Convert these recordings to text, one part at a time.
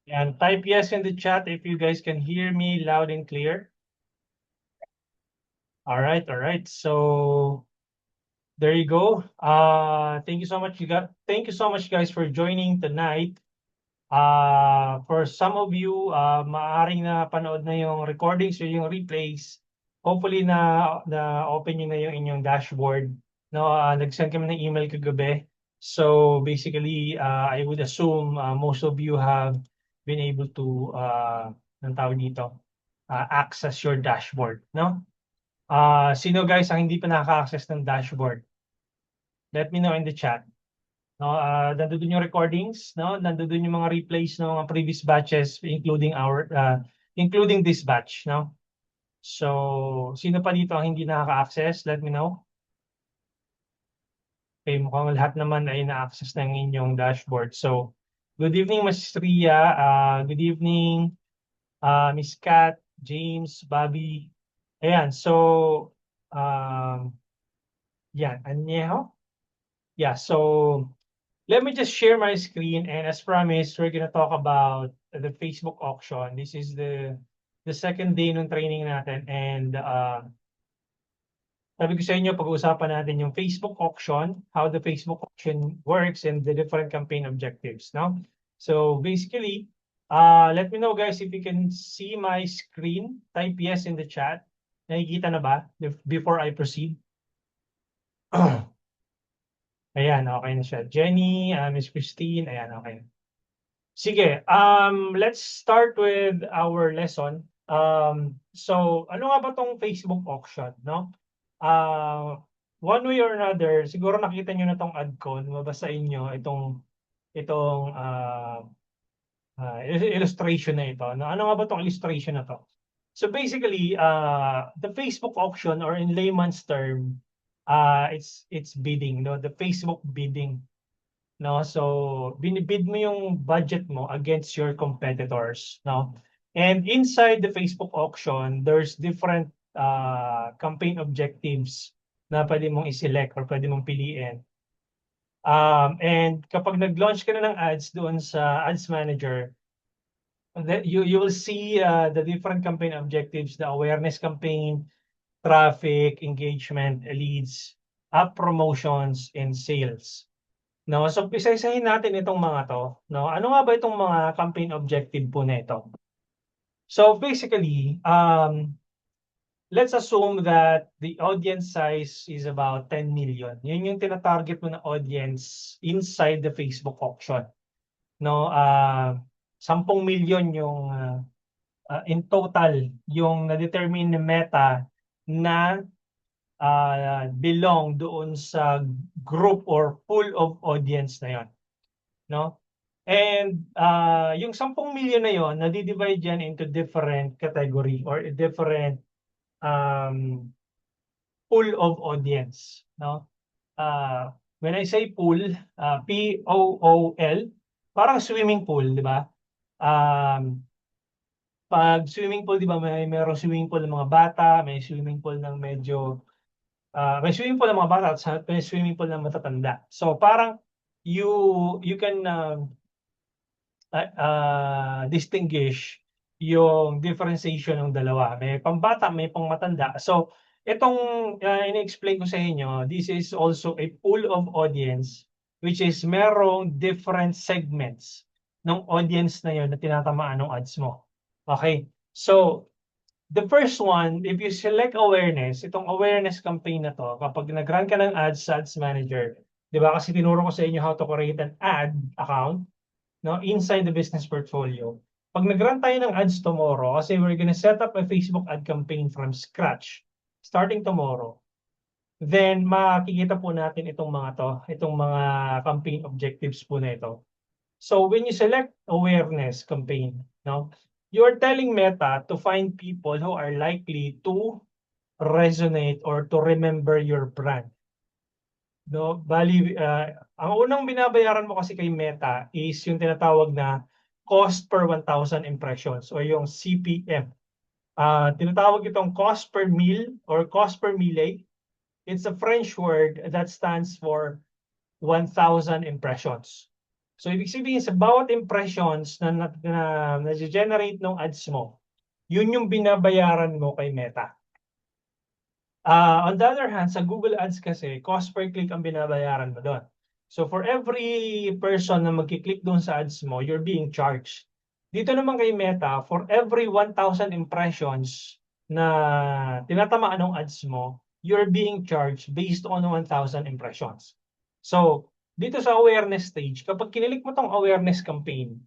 And type yes in the chat if you guys can hear me loud and clear. All right, all right. So there you go. Thank you so much. Thank you so much, guys, for joining tonight. For some of you, maaaring na panood na yung recordings o yung replays. Hopefully na open niyo na yung inyong dashboard. No, nag-send kami ng email kagabi. So basically, I would assume most of you have been able to ng tawag dito, access your dashboard, no? Sino guys ang hindi pa nakaka-access ng dashboard? Let me know in the chat. No, nandoon yung recordings, no? Nandoon yung mga replays ng mga previous batches including this batch, no? So, sino pa dito ang hindi nakaka-access? Let me know. Okay, mukhang lahat naman ay na-access ng inyong dashboard. So, good evening, Ms. Ria. Good evening, Miss Kat, James, Bobby. Ayan, so, yan, Anyeho. Yeah, so let me just share my screen, and as promised, we're gonna talk about the Facebook auction. This is the second day ng training natin, and sabi ko sa inyo, pag-uusapan natin yung Facebook auction, how the Facebook auction works, and the different campaign objectives. No, so basically, let me know, guys, if you can see my screen. Type yes in the chat. Nakikita na ba before I proceed? Ayan, okay na siya. Jenny, Miss Christine, ayan, okay. Sige, let's start with our lesson. So, ano nga ba tong Facebook auction, no? One way or another, siguro nakita nyo na tong ad ko, lumabas sa inyo itong illustration na ito. No? Ano nga ba tong illustration na to? So basically, the Facebook auction, or in layman's term, it's bidding, no? The Facebook bidding. No, so binibid mo yung budget mo against your competitors, no? And inside the Facebook auction, there's different campaign objectives na pwede mong i-select or pwede mong piliin. And kapag nag-launch ka na ng ads doon sa Ads Manager, you will see the different campaign objectives, the awareness campaign, traffic, engagement, leads, app promotions, and sales. No, so isa-isahin natin itong mga to, no? Ano nga ba itong mga campaign objective po nito? So basically, let's assume that the audience size is about 10 million. Yun yung tina-target mo na audience inside the Facebook auction. No, 10 million yung in total yung na-determine ni Meta na belong doon sa group or pool of audience na yon, no? And yung 10 million na yon, nadi-divide yan into different category or different um, pool of audience, no? When I say pool, P-O-O-L, parang swimming pool, di ba? Pag swimming pool, di ba, mayroong swimming pool ng mga bata, may swimming pool ng medyo may swimming pool ng mga bata at may swimming pool ng matatanda. So parang you can distinguish yung differentiation ng dalawa. May pambata, may pangmatanda. So itong ini-explain ko sa inyo, this is also a pool of audience which is merong different segments ng audience na yun na tinatamaan ng ads mo. Okay? So the first one, if you select awareness, itong awareness campaign na to, kapag nag-run ka ng ads sa Ads Manager, di ba kasi tinuro ko sa inyo how to create an ad account, no, inside the business portfolio. Pag nag-run tayo ng ads tomorrow, kasi we're gonna set up a Facebook ad campaign from scratch, starting tomorrow, then makikita po natin itong mga campaign objectives po na ito. So when you select awareness campaign, no, you are telling Meta to find people who are likely to resonate or to remember your brand. No, bali ang unang binabayaran mo kasi kay Meta is yung tinatawag na cost per 1,000 impressions o yung CPM. Tinatawag itong cost per mille or cost per mille. It's a French word that stands for 1,000 impressions. So, ibig sabihin sa bawat impressions na generate ng ads mo, yun yung binabayaran mo kay Meta. On the other hand, sa Google Ads kasi, cost per click ang binabayaran mo doon. So for every person na magkiklik doon sa ads mo, you're being charged. Dito naman kay Meta, for every 1,000 impressions na tinatamaan ng ads mo, you're being charged based on 1,000 impressions. So, dito sa awareness stage, kapag kinilik mo tong awareness campaign,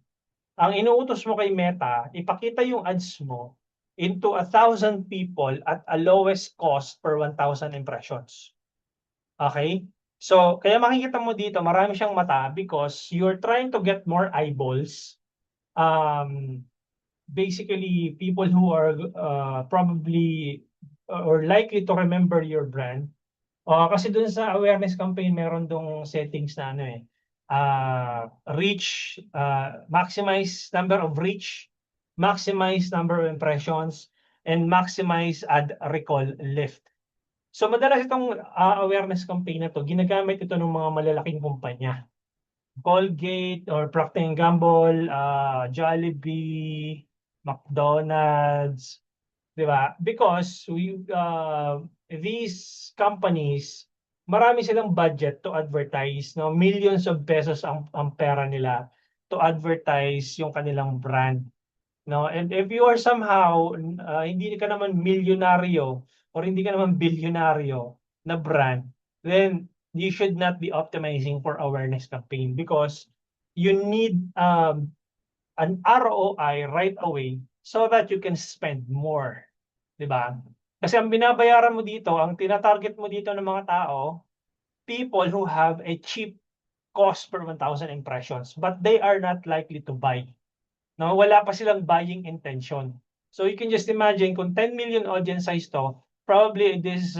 ang inuutos mo kay Meta, ipakita yung ads mo into 1,000 people at a lowest cost per 1,000 impressions. Okay? So, kaya makikita mo dito, marami siyang mata because you're trying to get more eyeballs. Basically, people who are probably or likely to remember your brand. Kasi dun sa awareness campaign, meron dong settings na ano eh, reach, maximize number of reach, maximize number of impressions, and maximize ad recall lift. So madalas itong awareness campaign na to, ginagamit ito ng mga malalaking kumpanya. Colgate or Procter & Gamble, Jollibee, McDonald's, di ba? Because these companies, marami silang budget to advertise, no? Millions of pesos ang pera nila to advertise yung kanilang brand. No? And if you are somehow, hindi ka naman milyonaryo or hindi ka naman bilyonaryo na brand, then you should not be optimizing for awareness campaign because you need an ROI right away so that you can spend more. Diba? Kasi ang binabayaran mo dito, ang tinatarget mo dito ng mga tao, people who have a cheap cost per 1,000 impressions, but they are not likely to buy. No, wala pa silang buying intention. So you can just imagine kung 10 million audience size to, probably this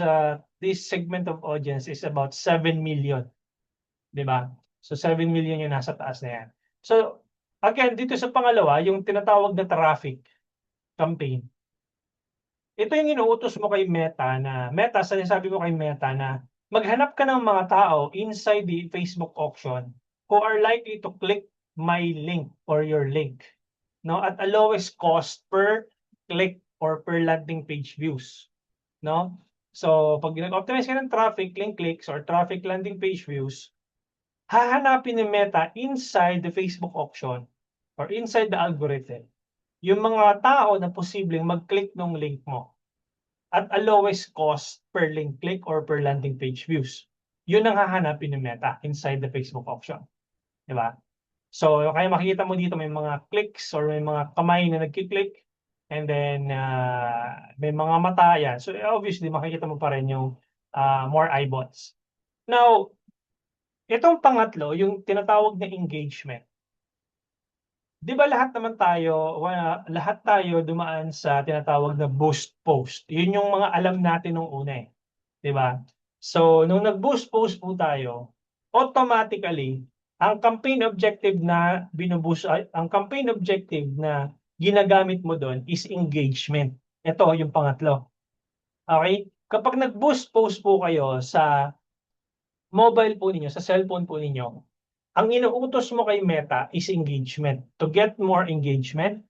segment of audience is about 7 million. 'Di ba? So 7 million yung nasa taas na yan. So again, dito sa pangalawa, yung tinatawag na traffic campaign. Ito yung inuutos mo kay Meta na, Meta, sinasabi mo kay Meta na maghanap ka ng mga tao inside the Facebook auction who are likely to click my link or your link, no, at a lowest cost per click or per landing page views, no? So pag nag-optimize ka ng traffic, link clicks or traffic landing page views, hahanapin ni Meta inside the Facebook auction or inside the algorithm yung mga tao na posibleng mag-click ng link mo at a lowest cost per link click or per landing page views. Yun ang hahanapin ni Meta inside the Facebook auction. Di ba? So, kaya makikita mo dito may mga clicks or may mga kamay na nagkiklik and then may mga mata yan. So, obviously, makikita mo pa rin yung more eyeballs. Now, itong pangatlo, yung tinatawag na engagement. Di ba lahat tayo dumaan sa tinatawag na boost post. Yun yung mga alam natin nung una eh. Di ba? So, nung nag-boost post po tayo, automatically, ang campaign objective na ang campaign objective na ginagamit mo doon is engagement. Ito yung pangatlo. Okay? Kapag nag-boost post po kayo sa mobile po ninyo, sa cellphone po ninyo, ang inuutos mo kay Meta is engagement. To get more engagement,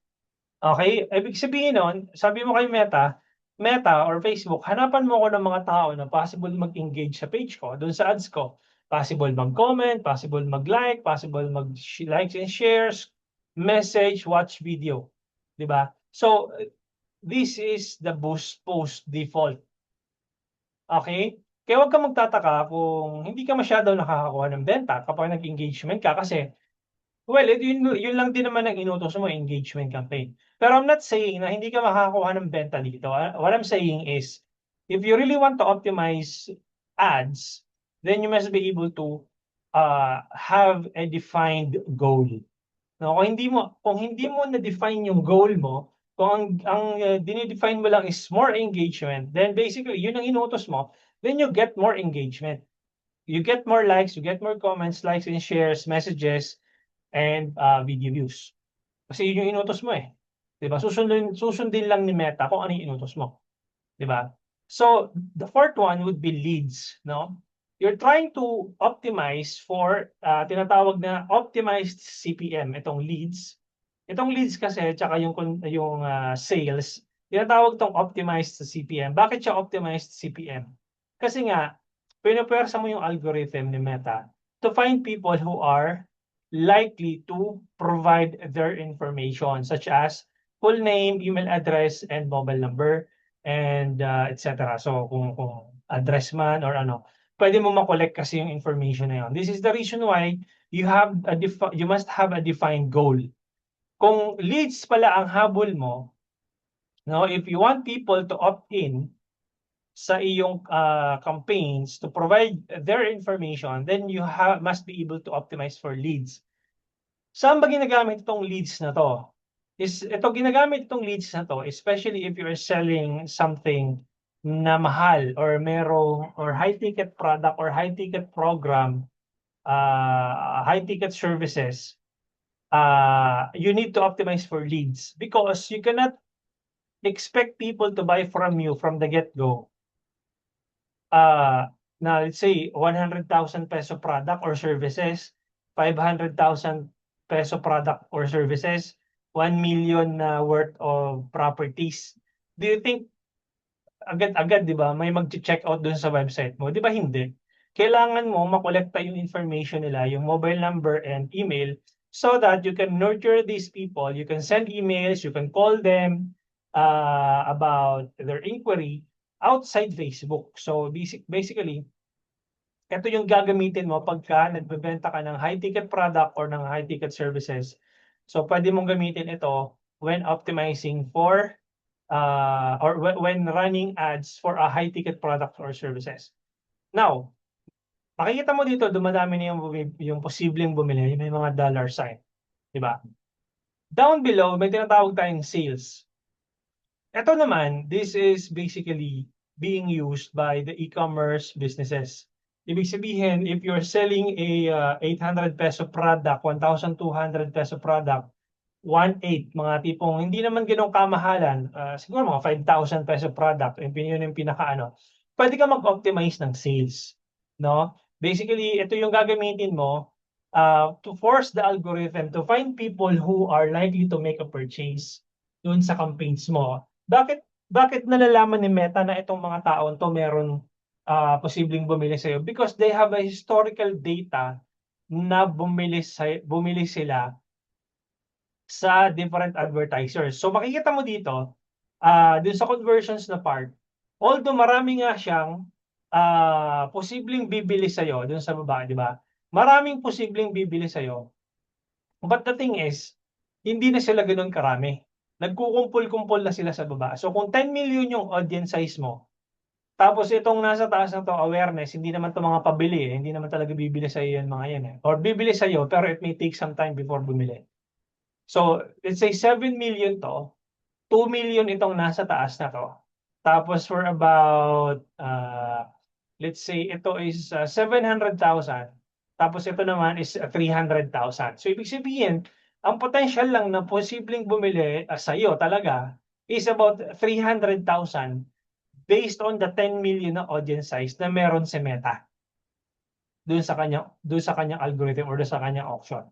okay? Ibig sabihin nun, sabi mo kay Meta or Facebook, hanapan mo ko ng mga tao na possible mag-engage sa page ko, dun sa ads ko. Possible mag-comment, possible mag-like, possible mag-likes and shares, message, watch video. Diba? So, this is the boost post default. Okay? Kaya huwag kang magtataka kung hindi ka masyado nakakakuha ng benta kapag nag-engagement ka kasi, well, yun lang din naman ang inutos mo, engagement campaign. Pero I'm not saying na hindi ka makakakuha ng benta dito. What I'm saying is, if you really want to optimize ads, then you must be able to have a defined goal. No, kung hindi mo na-define yung goal mo, kung ang dinidefine mo lang is more engagement, then basically yun ang inutos mo, then you get more engagement. You get more likes, you get more comments, likes and shares, messages, and video views. Kasi yun yung inutos mo eh. 'Di ba? Susundin lang ni Meta kung ano yung inutos mo. 'Di ba? So, the fourth one would be leads, no? you're trying to optimize for tinatawag na optimized CPM, itong leads. Itong leads kasi tsaka yung sales, tinatawag tong optimized CPM. Bakit siya optimized CPM? Kasi nga, pinupuwersa mo yung algorithm ni Meta to find people who are likely to provide their information such as full name, email address, and mobile number, and etc. So kung address man or ano, pwede mo ma-collect kasi yung information na yun. This is the reason why you must have a defined goal. Kung leads pala ang habol mo, no, if you want people to opt in sa iyong campaigns to provide their information, then you must be able to optimize for leads. Saan ba ginagamit itong leads na to? Ginagamit itong leads na to, especially if you're selling something na mahal or high ticket product or high ticket program, high ticket services, you need to optimize for leads because you cannot expect people to buy from you from the get-go. Na let's say 100,000 peso product or services, 500,000 peso product or services, 1 million worth of properties. Do you think agad-agad, 'di ba, may magche-check out dun sa website mo? 'Di ba hindi? Kailangan mo makolekta yung information nila, yung mobile number and email so that you can nurture these people, you can send emails, you can call them about their inquiry outside Facebook. So basically, ito yung gagamitin mo pagka nagbebenta ka ng high ticket product or ng high ticket services. So pwede mong gamitin ito when optimizing for or when running ads for a high ticket product or services. Now, makikita mo dito dumadami na yung posibleng bumili, may mga dollar sign, di ba? Down below may tinatawag tayong sales. Ito naman, this is basically being used by the e-commerce businesses. Ibig sabihin, if you're selling a 800 peso product, 1,200 peso product, 1.8, mga tipong hindi naman ganong kamahalan, siguro mga 5,000 peso product, yun yung pinakaano, pwede ka mag-optimize ng sales, no? Basically, ito yung gagamitin mo to force the algorithm to find people who are likely to make a purchase dun sa campaigns mo. Bakit nalalaman ni Meta na itong mga taon to meron posibleng bumili sa'yo? Because they have a historical data na bumili sila sa different advertisers. So makikita mo dito, dun sa conversions na part, although marami nga siyang posibleng bibili sa'yo dun sa baba, di ba? Maraming posibleng bibili sa'yo. But the thing is, hindi na sila ganun karami. Nagkukumpul-kumpul na sila sa baba. So kung 10 million yung audience size mo, tapos itong nasa taas na to awareness, hindi naman to mga pabili, hindi naman talaga bibili sa iyo yan mga yan eh. Or bibili sa iyo pero it may take some time before bumili. So let's say 7 million to, 2 million itong nasa taas na to. Tapos for about let's say ito is 700,000. Tapos ito naman is 300,000. So ibig sabihin, ang potential lang na posibleng bumili sa iyo talaga is about 300,000 based on the 10 million na audience size na meron si Meta doon sa kanyang algorithm or doon sa kanyang auction.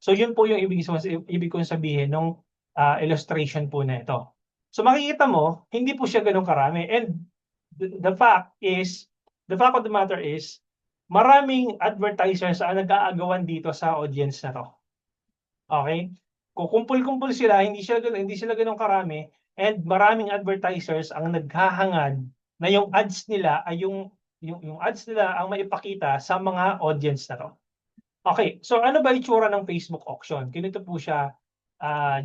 So yun po yung ibig kong sabihin ng illustration po na ito. So makikita mo, hindi po siya ganun karami. And the fact of the matter is, maraming advertisers ang nag-aagawan dito sa audience na to. Okay? Kukumpul-kumpul sila, hindi sila ganun karami, and maraming advertisers ang naghahangad na yung ads nila ay yung ads nila ang maipakita sa mga audience na to. Okay, so ano ba itsura ng Facebook auction? Ganito po siya,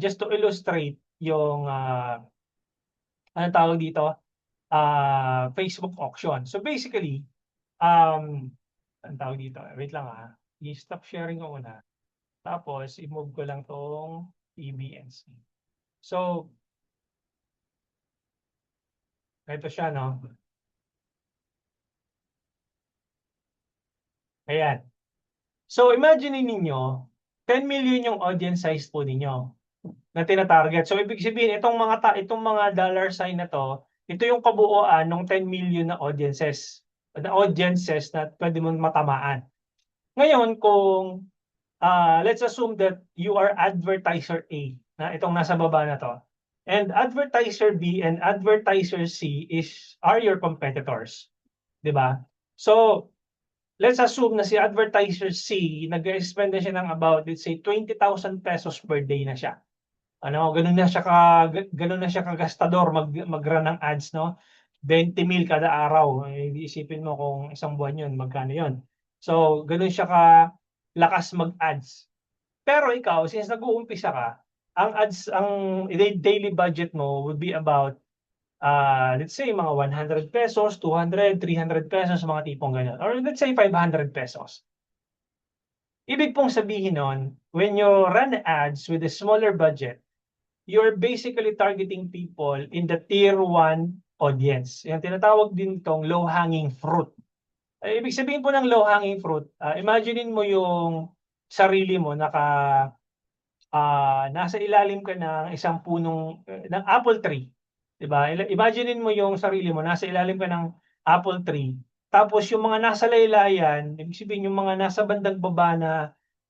just to illustrate yung anong tawag dito? Facebook auction. So basically, anong tawag dito? Wait lang i-stop sharing ko muna. Tapos, i-move ko lang tong PBNC. So, ito siya, no? Ayan. So, imagine ninyo, 10 million yung audience size po ninyo na tina-target. So, ibig sabihin, itong mga dollar sign na to, ito yung kabuuan ng 10 million na audiences. na audiences na pwede mong matamaan. Ngayon, kung let's assume that you are advertiser A, na itong nasa baba na to, and advertiser B and advertiser C are your competitors, di ba? So, let's assume na si advertiser C, nag-spend na siya ng about, let's say, 20,000 pesos per day na siya. Ganun na siya kagastador mag-run ng ads, no? 20,000 kada araw. Isipin mo kung isang buwan yun, magkano yun. So, ganun siya lakas mag-ads. Pero ikaw, since nag-uumpisa ka, ang daily budget mo would be about, let's say, mga 100 pesos, 200, 300 pesos, mga tipong ganyan. Or let's say, 500 pesos. Ibig pong sabihin nun, when you run ads with a smaller budget, you're basically targeting people in the tier 1 audience. Yung tinatawag din itong low-hanging fruit. Ibig sabihin po ng low-hanging fruit, imaginein mo yung sarili mo nasa ilalim ka ng isang punong ng apple tree. Diba? Imaginein mo yung sarili mo, nasa ilalim ka ng apple tree. Tapos yung mga nasa laylayan, ibig sabihin yung mga nasa bandang baba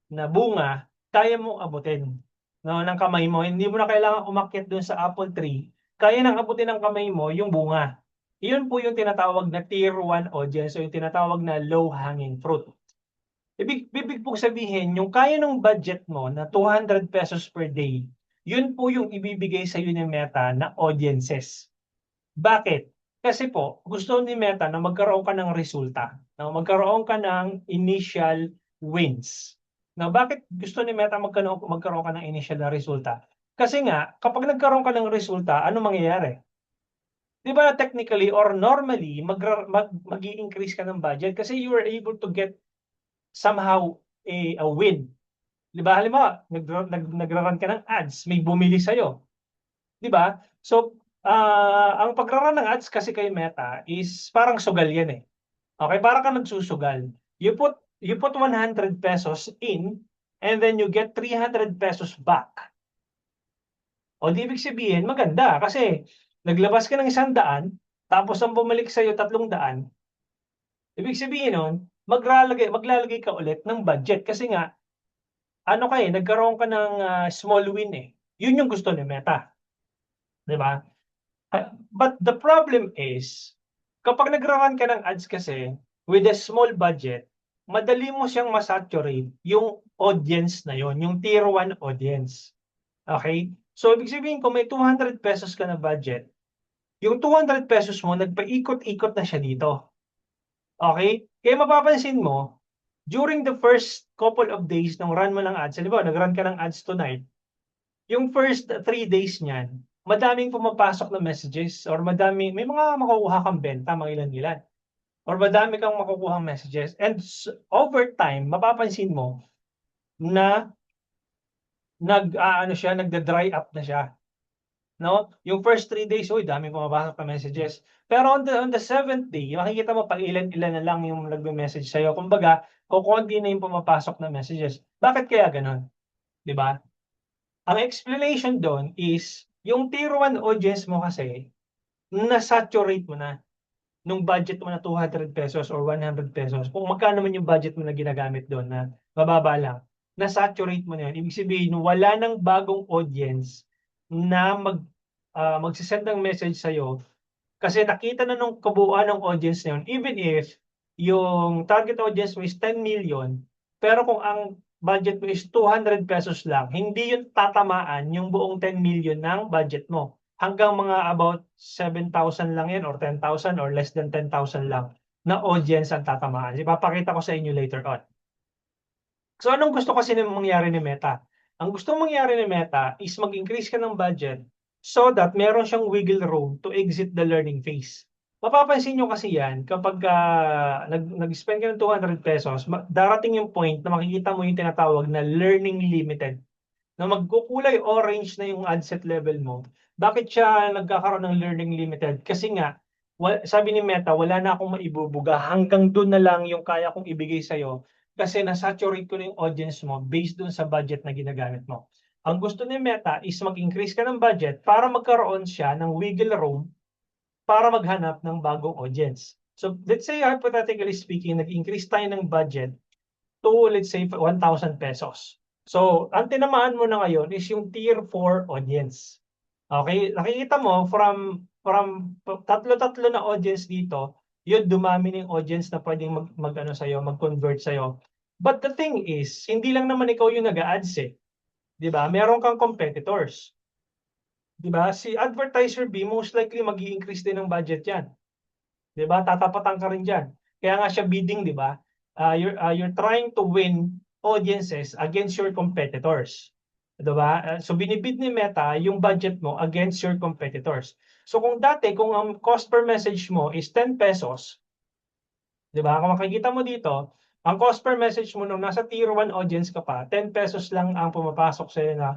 na bunga, kaya mong abutin, no, ng kamay mo. Hindi mo na kailangan umakyat doon sa apple tree. Kaya nang abutin ng kamay mo yung bunga. Iyon po yung tinatawag na tier 1 audience o yung tinatawag na low-hanging fruit. Ibig po sabihin, yung kaya ng budget mo na 200 pesos per day, yun po yung ibibigay sa iyo ni Meta na audiences. Bakit? Kasi po, gusto ni Meta na magkaroon ka ng resulta, na magkaroon ka ng initial wins. Now, bakit gusto ni Meta magkaroon ka ng initial na resulta? Kasi nga, kapag nagkaroon ka ng resulta, ano mangyayari? Di ba technically or normally, mag-i-increase ka ng budget kasi you were able to get somehow a win. Di ba? Halimbawa, nagra-run ka ng ads, may bumili sa'yo. Di ba? So, ang pagra-run ng ads kasi kay Meta is parang sugal yan eh. Okay, para ka nagsusugal. You put 100 pesos in and then you get 300 pesos back. O di ibig sabihin, maganda kasi naglabas ka ng 100, tapos ang bumalik sa'yo 300. Ibig sabihin nun, maglalagay ka ulit ng budget kasi nga, nagkaroon ka ng small win eh. Yun yung gusto ni Meta. Di ba? But the problem is, kapag nagra-run ka ng ads kasi, with a small budget, madali mo siyang masaturate yung audience na yon, yung tier 1 audience. Okay? So, ibig sabihin, kung may 200 pesos ka na budget, yung 200 pesos mo, nagpaikot-ikot na siya dito. Okay? Kaya mapapansin mo, during the first couple of days ng run mo ng ads, halimbawa, nag-run ka ng ads tonight, yung first 3 days niyan, madaming pumapasok na messages or may mga makukuha kang benta, mga ilan-ilan. Or madami kang makukuha messages. And over time, mapapansin mo na nagda-dry up na siya. No? Yung first 3 days, dami pumapasok na messages. Pero on the 7th day, makikita mo pag ilan-ilan na lang yung nagme-message sa'yo. Kumbaga, kukunti na yung pumapasok na messages. Bakit kaya ganun? Di ba? Ang explanation doon is, yung tier 1 audience mo kasi, na-saturate mo na nung budget mo na 200 pesos or 100 pesos. Kung magkano man yung budget mo na ginagamit doon na mababa lang, na-saturate mo na yun. Ibig sabihin, wala nang bagong audience na magsisend ng message sa'yo kasi nakita na nung kabuuan ng audience na yun, even if yung target audience mo is 10 million, pero kung ang budget mo is 200 pesos lang, hindi yun tatamaan yung buong 10 million ng budget mo. Hanggang mga about 7,000 lang yan or 10,000 or less than 10,000 lang na audience ang tatamaan. Ipapakita ko sa inyo later on. So anong gusto kasi mangyari ni Meta? Ang gusto mangyari ni Meta is mag-increase ka ng budget so that meron siyang wiggle room to exit the learning phase. Mapapansin nyo kasi yan, kapag nag-spend ka ng 200 pesos, darating yung point na makikita mo yung tinatawag na learning limited. Na magkukulay orange na yung ad set level mo. Bakit siya nagkakaroon ng learning limited? Kasi nga, sabi ni Meta, wala na akong maibubuga. Hanggang doon na lang yung kaya kong ibigay sa'yo kasi nasaturate ko na yung audience mo based doon sa budget na ginagamit mo. Ang gusto ni Meta is mag-increase ka ng budget para magkaroon siya ng wiggle room para maghanap ng bagong audience. So let's say hypothetically speaking, nag-increase tayo ng budget to let's say 1,000 pesos. So ang tinamaan mo na ngayon is yung tier 4 audience. Okay, nakikita mo from tatlo-tatlo na audience dito, yun dumami ng audience na pwedeng mag-ano sa'yo, mag-convert sa'yo. But the thing is, hindi lang naman ikaw yung nag-a-ads eh. 'Di ba? Meron kang competitors. 'Di ba? Si advertiser B, most likely mag-i-increase din ng budget yan. 'Di ba? Tatapatan ka rin diyan. Kaya nga siya bidding, 'di ba? You're trying to win audiences against your competitors. 'Di ba? So binibid ni Meta yung budget mo against your competitors. So kung dati kung ang cost per message mo is 10 pesos, 'di ba? Kung makikita mo dito, ang cost per message mo nung nasa tier 1 audience ka pa, 10 pesos lang ang pumapasok sa na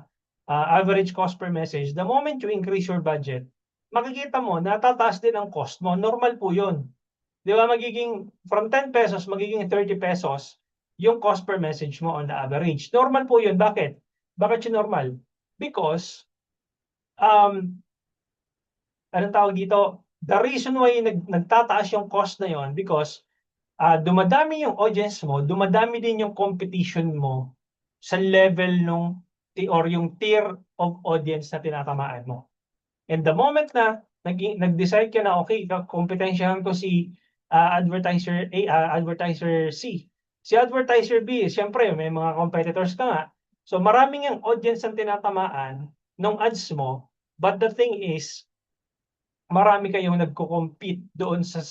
average cost per message. The moment you increase your budget, makikita mo na tataas din ang cost mo. Normal po 'yun. 'Di ba magiging from 10 pesos magiging 30 pesos yung cost per message mo on the average. Normal po 'yun. Bakit? Bakit siya normal? Because um anong tawag dito? The reason why nagtataas yung cost na 'yon because dumadami yung audience mo, dumadami din yung competition mo sa level nung or yung tier of audience na tinatamaan mo. And the moment na nag-decide ka na, okay, kompetensyahan ko si advertiser A, advertiser C. Si advertiser B, siyempre, may mga competitors ka nga. So maraming yung audience ang tinatamaan ng ads mo. But the thing is, marami kayong nagko-compete doon sa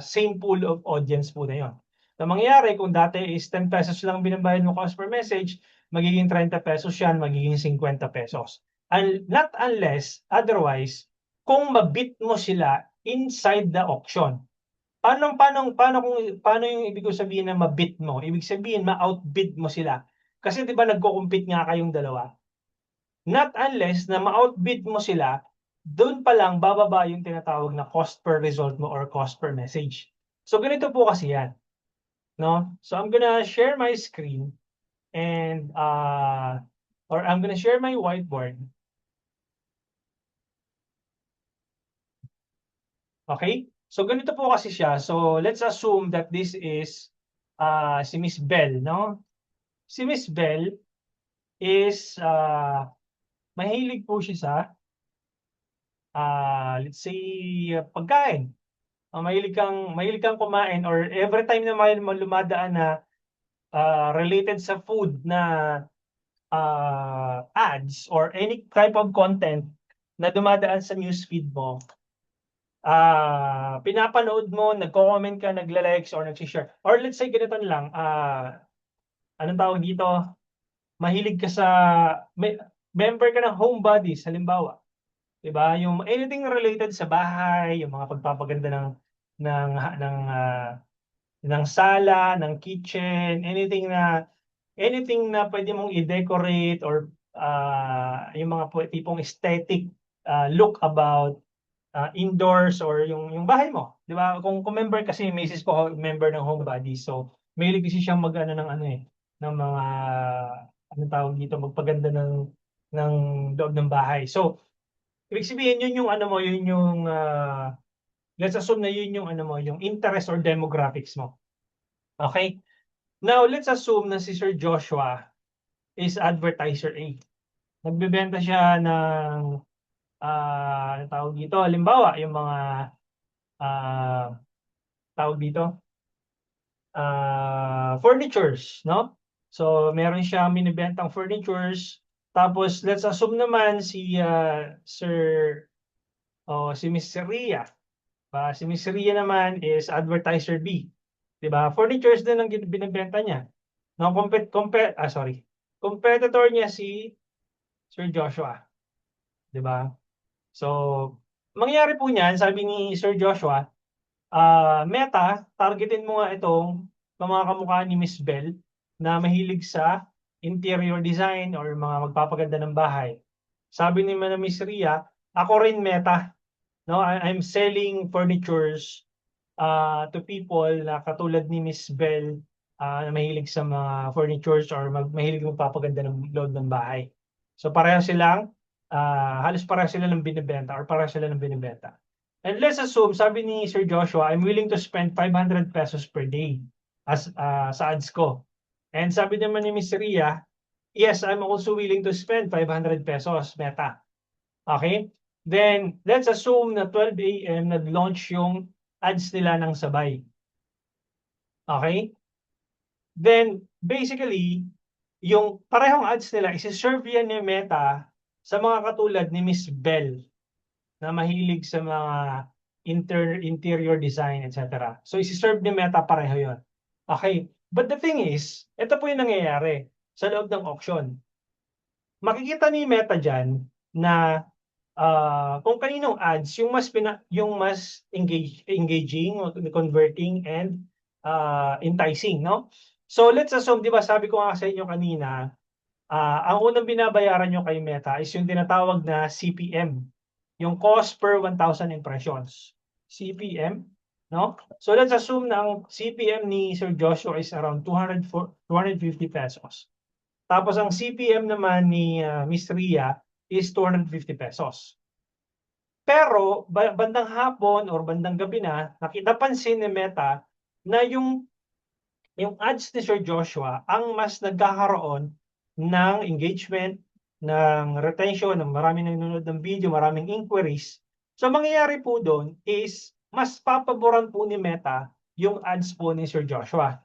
same pool of audience po na yun. Na mangyayari kung dati is 10 pesos lang binabayad mo cost per message, magiging 30 pesos yan, magiging 50 pesos. And not unless, otherwise, kung mabit mo sila inside the auction. Paano yung ibig ko sabihin na mabit mo? Ibig sabihin, ma-outbid mo sila. Kasi di ba nagko-compete nga kayong dalawa? Not unless na ma-outbid mo sila, doon pa lang bababa yung tinatawag na cost per result mo or cost per message. So ganito po kasi yan, no? So I'm gonna share my screen and or I'm gonna share my whiteboard. Okay? So ganito po kasi siya. So let's assume that this is si Miss Bell, no? Si Miss Bell is mahilig po siya sa let's say pagkain. Mahilig kang kumain or every time na may lumadaan na related sa food na ads or any type of content na dumadaan sa newsfeed mo, pinapanood mo, nagko-comment ka, nagla-likes or nag-share. Or let's say ganito lang, anong tawag dito? Mahilig ka sa member ka ng Homebodies, halimbawa. 'Di ba? Yung anything related sa bahay, yung mga pagpapaganda ng ng ng sala, ng kitchen, anything na pwede mong i-decorate or yung mga tipong aesthetic look about indoors or yung bahay mo, 'di ba? Kung member kasi misis ko member ng Homebody, so mahilig kasi siyang mag-ano ng ano eh ng mga ano tawag dito magpaganda ng loob ng bahay. So ibig sabihin yun yung ano mo, yun yung let's assume na yun yung ano mo, yung interest or demographics mo. Okay? Now, let's assume na si Sir Joshua is advertiser A. Nagbebenta siya ng tawag dito, halimbawa, yung mga tawag dito, furnitures, no? So, meron siya minibentang furnitures. Tapos, let's assume naman si si Miss Ria. Si Miss Ria naman is advertiser B. 'Di ba? Furnitures din ang binebenta niya. No, competitor niya si Sir Joshua, 'di ba? So, mangyayari po niyan, sabi ni Sir Joshua, Meta, targetin mo nga itong mga kamukha ni Miss Bell na mahilig sa interior design or mga magpapaganda ng bahay. Sabi ni Miss Ria, ako rin Meta, no? I'm selling furnitures to people na katulad ni Miss Bell na mahilig sa mga furnitures or mahilig magpapaganda ng loob ng bahay. So pareho silang halos pareho sila ng binebenta or pareho sila ng binebenta. And let's assume, sabi ni Sir Joshua, I'm willing to spend 500 pesos per day as sa ads ko. And sabi naman ni Miss Ria, yes, I'm also willing to spend 500 pesos Meta. Okay? Then, let's assume na 12 AM nag-launch yung ads nila ng sabay. Okay? Then, basically, yung parehong ads nila, isi-serve yan ni Meta sa mga katulad ni Miss Bell na mahilig sa mga interior design, etc. So, isi-serve ni Meta pareho yon. Okay. But the thing is, ito po yung nangyayari sa loob ng auction. Makikita ni Meta dyan na kung kaninong ads yung mas engaging, converting, and enticing, no? So, let's assume, di ba sabi ko nga sa inyo kanina, ang unang binabayaran nyo kay Meta is yung tinatawag na CPM, yung cost per 1,000 impressions. CPM, no? So let's assume na ang CPM ni Sir Joshua is around 250 pesos. Tapos ang CPM naman ni Miss Ria is 250 pesos. Pero bandang hapon or bandang gabi na, napansin ni Meta na yung ads ni Sir Joshua ang mas nagkakaroon ng engagement, ng retention, ng maraming nanonood ng video, maraming inquiries. So, mangyayari po doon is mas papaboran po ni Meta yung ads po ni Sir Joshua.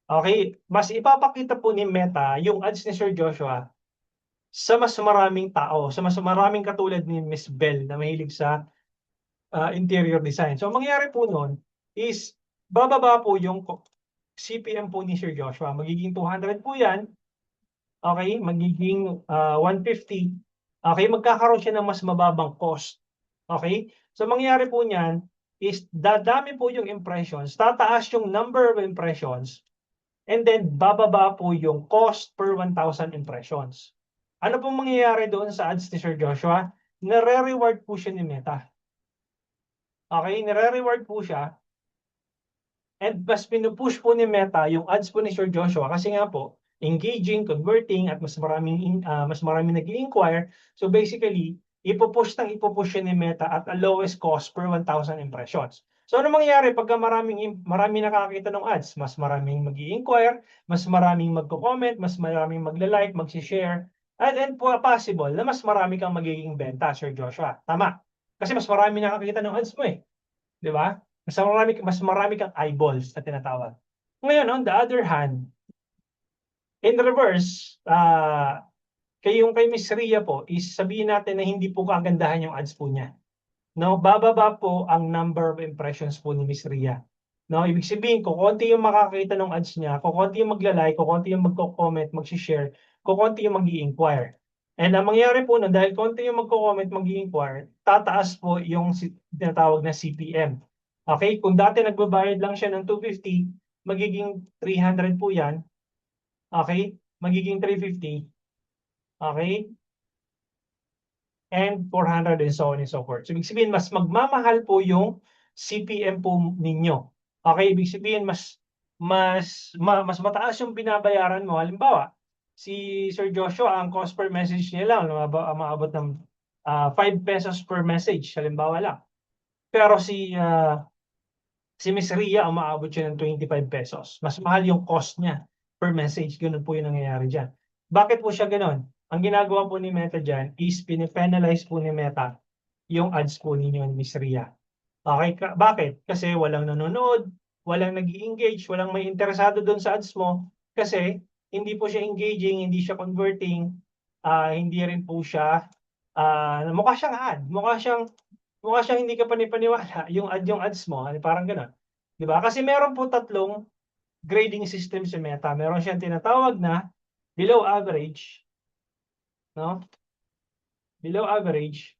Okay? Mas ipapakita po ni Meta yung ads ni Sir Joshua sa mas maraming tao, sa mas maraming katulad ni Miss Bell na mahilig sa interior design. So, mangyayari po noon is bababa po yung CPM po ni Sir Joshua. Magiging 200 po yan. Okay, magiging 150. Okay, magkakaroon siya ng mas mababang cost. Okay? So mangyayari po niyan is dadami po yung impressions, tataas yung number of impressions, and then bababa po yung cost per 1,000 impressions. Ano pong mangyayari doon sa ads ni Sir Joshua? Nare-reward po siya ni Meta. Okay, nare-reward po siya. And mas pinupush po ni Meta yung ads po ni Sir Joshua kasi nga po, engaging, converting, at mas maraming nag-i-inquire. So basically, ipupush siya ni Meta at a lowest cost per 1,000 impressions. So ano mangyayari pagka maraming nakakita ng ads? Mas maraming mag-i-inquire, mas maraming magko-comment, mas maraming magla-like, mag-share, and possible na mas marami kang magiging benta, Sir Joshua. Tama. Kasi mas marami nakakita ng ads mo eh. Di ba? Mas marami kang eyeballs na tinatawag. Ngayon, on the other hand, in reverse, kay Miss Ria po, is sabihin natin na hindi po kagandahan yung ads po niya. No, bababa po ang number of impressions po ni Miss Ria. No, ibig sabihin, kukunti yung makakita ng ads niya, kukunti yung magla-like, kukunti yung magko-comment, mag-share, kukunti yung mag-i-inquire. And ang mangyayari po nun, dahil konti yung magko-comment, mag-i-inquire, tataas po yung tinatawag na CPM. Okay, kung dati nagbabayad lang siya ng 250, magiging 300 po yan. Okay, magiging 350. Okay, and 400 and so on and so forth. So, ibig sabihin, mas magmamahal po yung CPM po ninyo. Okay, ibig sabihin, mas mataas yung binabayaran mo. Halimbawa, si Sir Joshua, ang cost per message niya lang, maabot ng 5 pesos per message, halimbawa lang. Pero si Miss Ria, umaabot siya ng 25 pesos. Mas mahal yung cost niya per message. Ganun po yung nangyayari dyan. Bakit po siya ganun? Ang ginagawa po ni Meta dyan is pinipenalize po ni Meta yung ads po ninyo ni Miss Ria. Okay, bakit? Kasi walang nanonood, walang nag-i-engage, walang may interesado doon sa ads mo kasi hindi po siya engaging, hindi siya converting, hindi rin po siya, mukha siyang ad, mukha siyang hindi ka panipaniwala yung ads mo, parang gano'n. 'Di ba? Kasi meron po tatlong grading system si Meta. Meron siyang tinatawag na below average, no? Below average.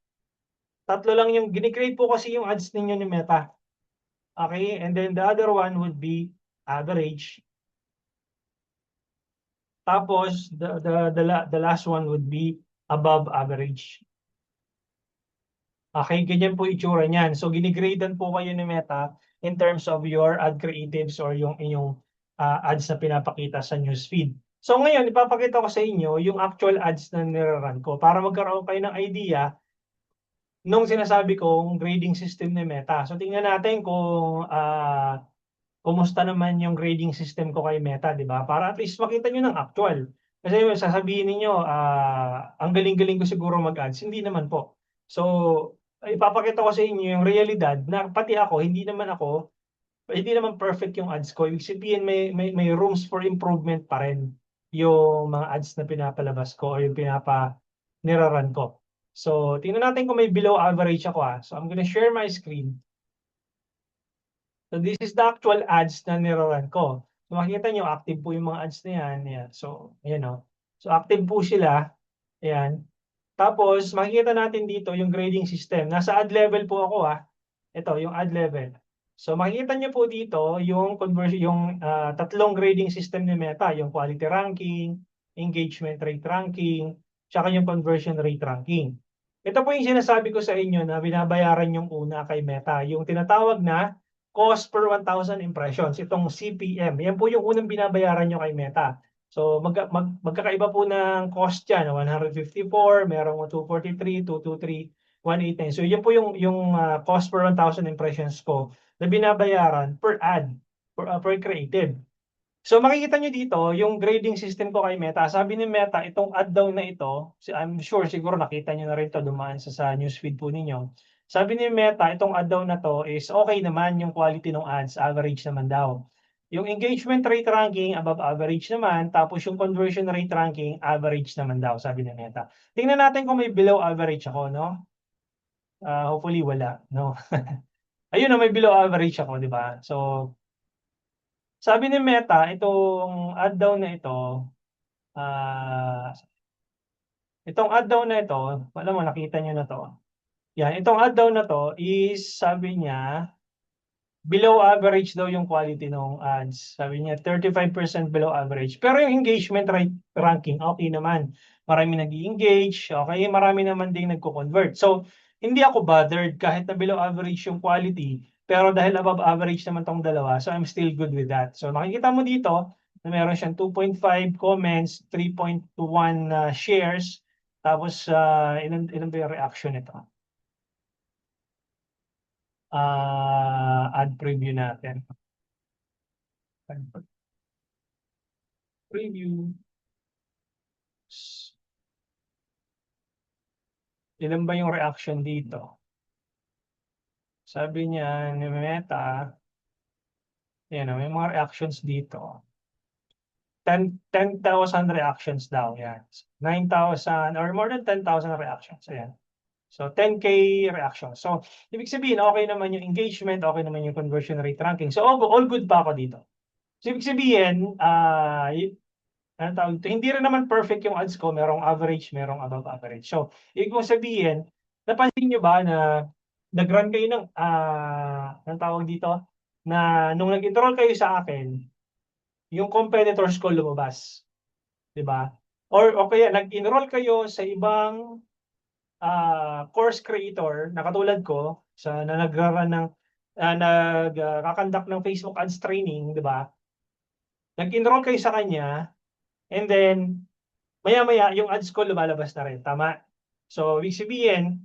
Tatlo lang yung gini-grade po kasi yung ads ninyo ni Meta. Okay? And then the other one would be average. Tapos the last one would be above average. Okay, ganyan po itsura niyan. So ginigradean po kayo ni Meta in terms of your ad creatives or yung inyong ads na pinapakita sa newsfeed. So ngayon, ipapakita ko sa inyo yung actual ads na nire-run ko para magkaroon kayo ng idea nung sinasabi kong grading system ni Meta. So tingnan natin kung kumusta naman yung grading system ko kay Meta, di ba? Para at least makita nyo ng actual. Kasi yung sasabihin niyo ang galing-galing ko siguro mag-ads. Hindi naman po. So, ipapakita ko sa inyo yung realidad na pati ako, hindi naman perfect yung ads ko. Ibig sabihin, may rooms for improvement pa rin yung mga ads na pinapalabas ko o yung niraran ko. So, tingnan natin kung may below average ako. So, I'm gonna share my screen. So this is the actual ads na nilaran ko. So makikita nyo, active po yung mga ads na yan. Ayan. So, ayan o. So active po sila. Ayan. Tapos, makikita natin dito yung grading system. Nasa ad level po ako Ito, yung ad level. So makikita nyo po dito yung conversion, yung tatlong grading system ni Meta. Yung quality ranking, engagement rate ranking, tsaka yung conversion rate ranking. Ito po yung sinasabi ko sa inyo na binabayaran yung una kay Meta. Yung tinatawag na cost per 1,000 impressions, itong CPM. Yan po yung unang binabayaran nyo kay Meta. So magkakaiba po ng cost yan, 154, merong 243, 223, 189. So yun po yung cost per 1,000 impressions ko na binabayaran per ad, per creative. So makikita nyo dito, yung grading system ko kay Meta. Sabi ni Meta, itong ad daw na ito, I'm sure siguro nakita nyo na rin ito dumaan sa newsfeed po ninyo. Sabi ni Meta, itong ad daw na to is okay naman yung quality ng ads, average naman daw. Yung engagement rate ranking, above average naman. Tapos yung conversion rate ranking, average naman daw, sabi ni Meta. Tingnan natin kung may below average ako, no? Hopefully wala, no? Ayun na, may below average ako, di ba? So, sabi ni Meta, itong ad daw na ito, itong ad daw na ito, alam mo, nakita nyo na to. Yan, itong ad daw na to is, sabi niya, below average daw yung quality ng ads. Sabi niya, 35% below average. Pero yung engagement rate ranking, okay naman. Marami nag-engage, okay, marami naman din nagko-convert. So, hindi ako bothered kahit na below average yung quality, pero dahil above average naman tong dalawa, so I'm still good with that. So, makikita mo dito na meron siyang 2.5 comments, 3.1 shares, tapos ilan ba yung reaction nito? Ad preview natin. Preview. Ilan ba yung reaction dito? Sabi niya ni Meta, yan, may mga reactions dito. 10,000 reactions daw. Yan. 9,000 or more than 10,000 reactions. Ayan. So, 10K reactions. So, ibig sabihin, okay naman yung engagement, okay naman yung conversion rate ranking. So, all good pa ako dito. So, ibig sabihin, hindi rin naman perfect yung ads ko. Merong average, merong above average. So, ibig kong sabihin, napansin nyo ba na nag-run kayo ng, anong tawag dito? Na nung nag-enroll kayo sa akin, yung competitors ko lumabas. Di ba? Or kaya nag-enroll kayo sa ibang course creator na katulad ko na nag-run ng nag-conduct ng Facebook ads training, di ba? Nag-enroll kayo sa kanya and then maya-maya yung ads ko lumalabas na rin, tama? So, ibig sabihin,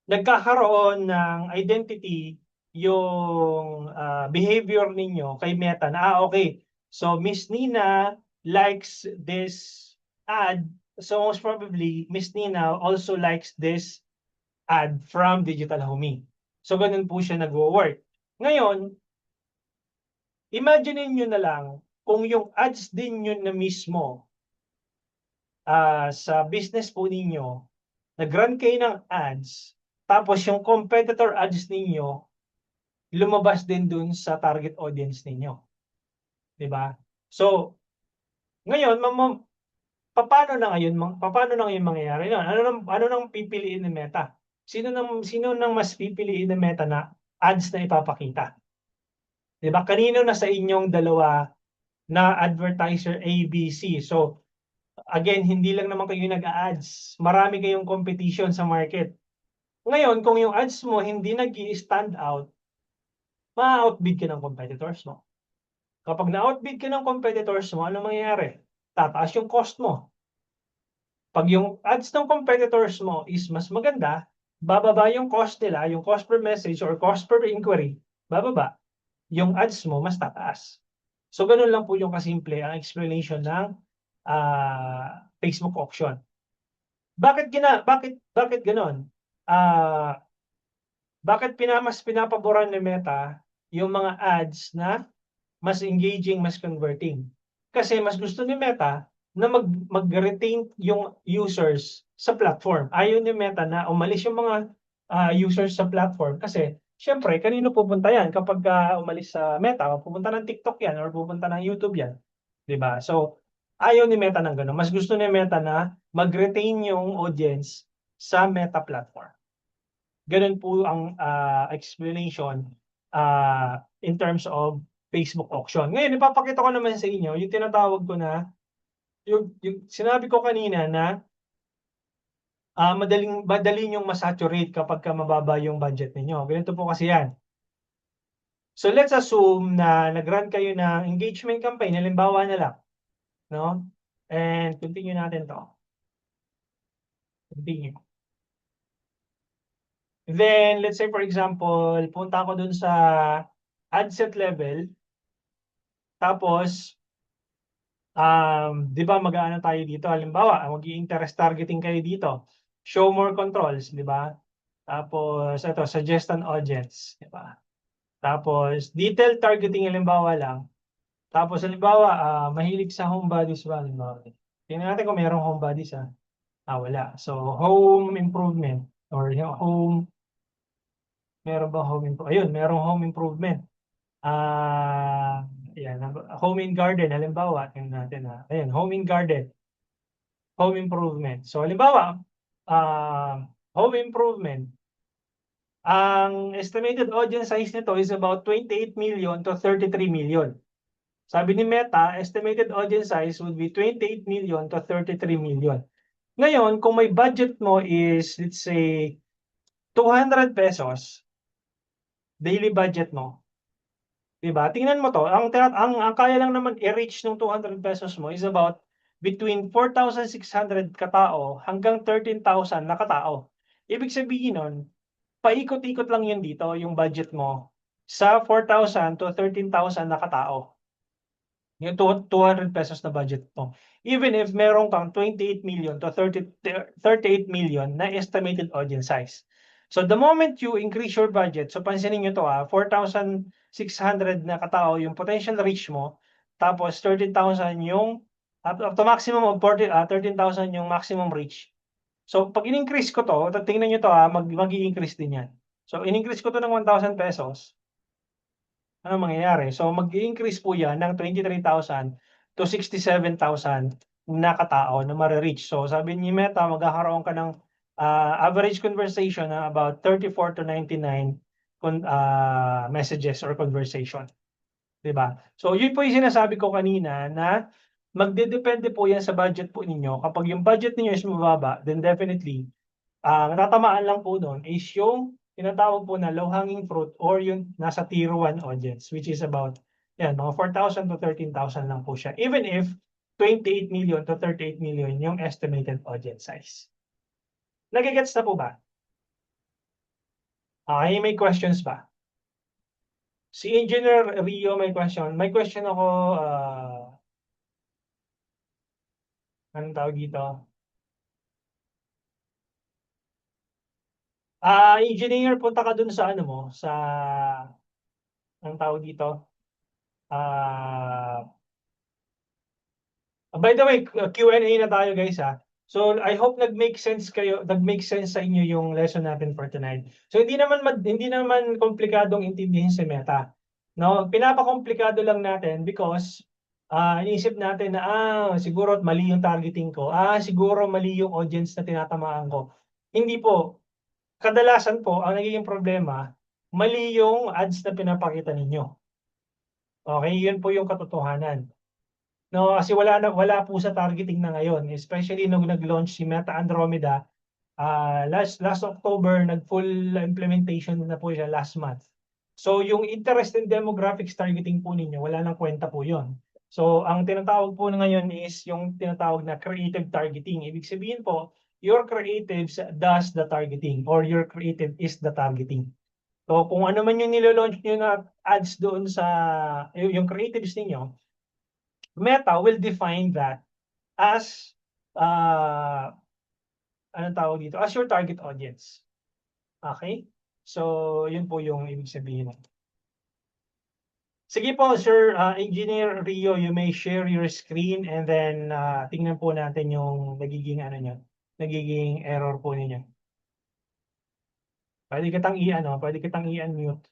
nagkakaroon ng identity yung behavior ninyo kay Meta na, okay, so Miss Nina likes this ad, so most probably, Miss Nina also likes this ad from Digital Homey. So, ganun po siya nag-work. Ngayon, imagine niyo na lang kung yung ads din yun na mismo sa business po ninyo, nag-run kayo ng ads, tapos yung competitor ads ninyo, lumabas din dun sa target audience ninyo. Diba? So, ngayon, paano na ngayon mangyayari yun? Ano nang pipiliin ng Meta? Sino nang mas pipiliin ng Meta na ads na ipapakita? Diba? Kanino na sa inyong dalawa na advertiser ABC? So, again, hindi lang naman kayo nag-ads. Marami kayong competition sa market. Ngayon, kung yung ads mo hindi nag-i-stand out, ma-outbid ka ng competitors mo. Kapag na-outbid ka ng competitors mo, ano mangyayari? Tataas yung cost mo. Pag yung ads ng competitors mo is mas maganda, bababa yung cost nila, yung cost per message or cost per inquiry, bababa. Yung ads mo mas tataas. So ganun lang po yung kasimple ang explanation ng Facebook auction. Bakit gano'n? Ah, bakit mas pinapaboran ni Meta yung mga ads na mas engaging, mas converting? Kasi mas gusto ni Meta na mag-retain yung users sa platform. Ayaw ni Meta na umalis yung mga users sa platform kasi siyempre kanino pupunta yan kapag umalis sa Meta, pupunta ng TikTok yan or pupunta ng YouTube yan, 'di ba? So ayaw ni Meta ng gano'n. Mas gusto ni Meta na mag-retain yung audience sa Meta platform. Gano'n po ang explanation in terms of Facebook auction. Ngayon ipapakita ko naman sa inyo yung tinatawag ko na yung sinabi ko kanina na madali niyong ma-saturate kapagka mababa yung budget ninyo. Ganito po kasi yan. So let's assume na nag-run kayo ng engagement campaign, halimbawa na lang, no? And continue natin 'to. Continue. Then let's say for example, punta ako dun sa ad set level, tapos 'di ba mag-aano tayo dito, halimbawa mag-i-interest targeting kayo dito, show more controls, 'di ba? Tapos eto suggest an audience, 'di ba? Tapos detailed targeting halimbawa lang, tapos halimbawa, mahilig sa homebodies ba halimbawa, tingnan natin kung merong homebodies, wala. So home improvement or yung home, meron bang ayun merong home improvement. Yan home and garden halimbawa, tingnan natin, ayan home and garden. Home improvement. So halimbawa, home improvement, ang estimated audience size nito is about 28 million to 33 million. Sabi ni Meta, estimated audience size would be 28 million to 33 million. Ngayon, kung may budget mo is, let's say, 200 pesos, daily budget mo, diba? Tingnan mo to, ang kaya lang naman i-reach ng 200 pesos mo is about between 4,600 katao hanggang 13,000 na katao. Ibig sabihin nun, paikot-ikot lang yun dito, yung budget mo, sa 4,000 to 13,000 na katao. Yung 200 pesos na budget mo. Even if meron kang 28 million to 38 million na estimated audience size. So the moment you increase your budget, so pansinin nyo to 4,600 na katao yung potential reach mo, tapos 13,000 yung, up to maximum of 13,000 yung maximum reach. So pag in-increase ko to, tingnan nyo to mag-i-increase din yan. So in-increase ko to ng 1,000 pesos, ano mangyayari? So mag-i-increase po yan ng 23,000 to 67,000 na katao na mare-reach. So sabi ni Meta, magkakaroon ka ng average conversation na about 34 to 99 messages or conversation. 'Di ba? So yun po yung sinasabi ko kanina na magdedepende po yan sa budget po ninyo. Kapag yung budget niyo is mababa, then definitely natatamaan lang po nun is yung tinatawag po na low hanging fruit or yung nasa tier 1 audience, which is about yan, mga 4,000 to 13,000 lang po siya. Even if 28 million to 38 million yung estimated audience size. Nagigets na po ba? Okay, may questions ba? Si Engineer Rio may question. May question ako, anong tawag dito? Engineer, punta ka dun sa ano mo, sa, anong tawag dito? Ah, by the way, Q&A na tayo guys ha. So I hope nag-make sense sa inyo yung lesson natin for tonight. So hindi naman komplikadong intindihin si Meta. No, pinapakomplikado lang natin because iniisip natin na siguro mali yung targeting ko. Siguro mali yung audience na tinatamaan ko. Hindi po. Kadalasan po ang nagiging problema, mali yung ads na pinapakita ninyo. Okay, yun po yung katotohanan. No, kasi wala po sa targeting na ngayon, especially nung nag-launch si Meta Andromeda, last October, nag-full implementation na po siya last month. So yung interest in demographics targeting po ninyo, wala nang kwenta po 'yon. So ang tinatawag po na ngayon is yung tinatawag na creative targeting. Ibig sabihin po, your creatives does the targeting or your creative is the targeting. So kung ano man yung nilo-launch nyo na ads doon sa yung creatives ninyo, Meta will define that as anong tawag dito? As your target audience. Okay? So, yun po yung ibig sabihin. Sige po, Sir Engineer Rio, you may share your screen and then tingnan po natin yung nagiging ano nyo, nagiging error po ninyo. Pwede kitang i-unmute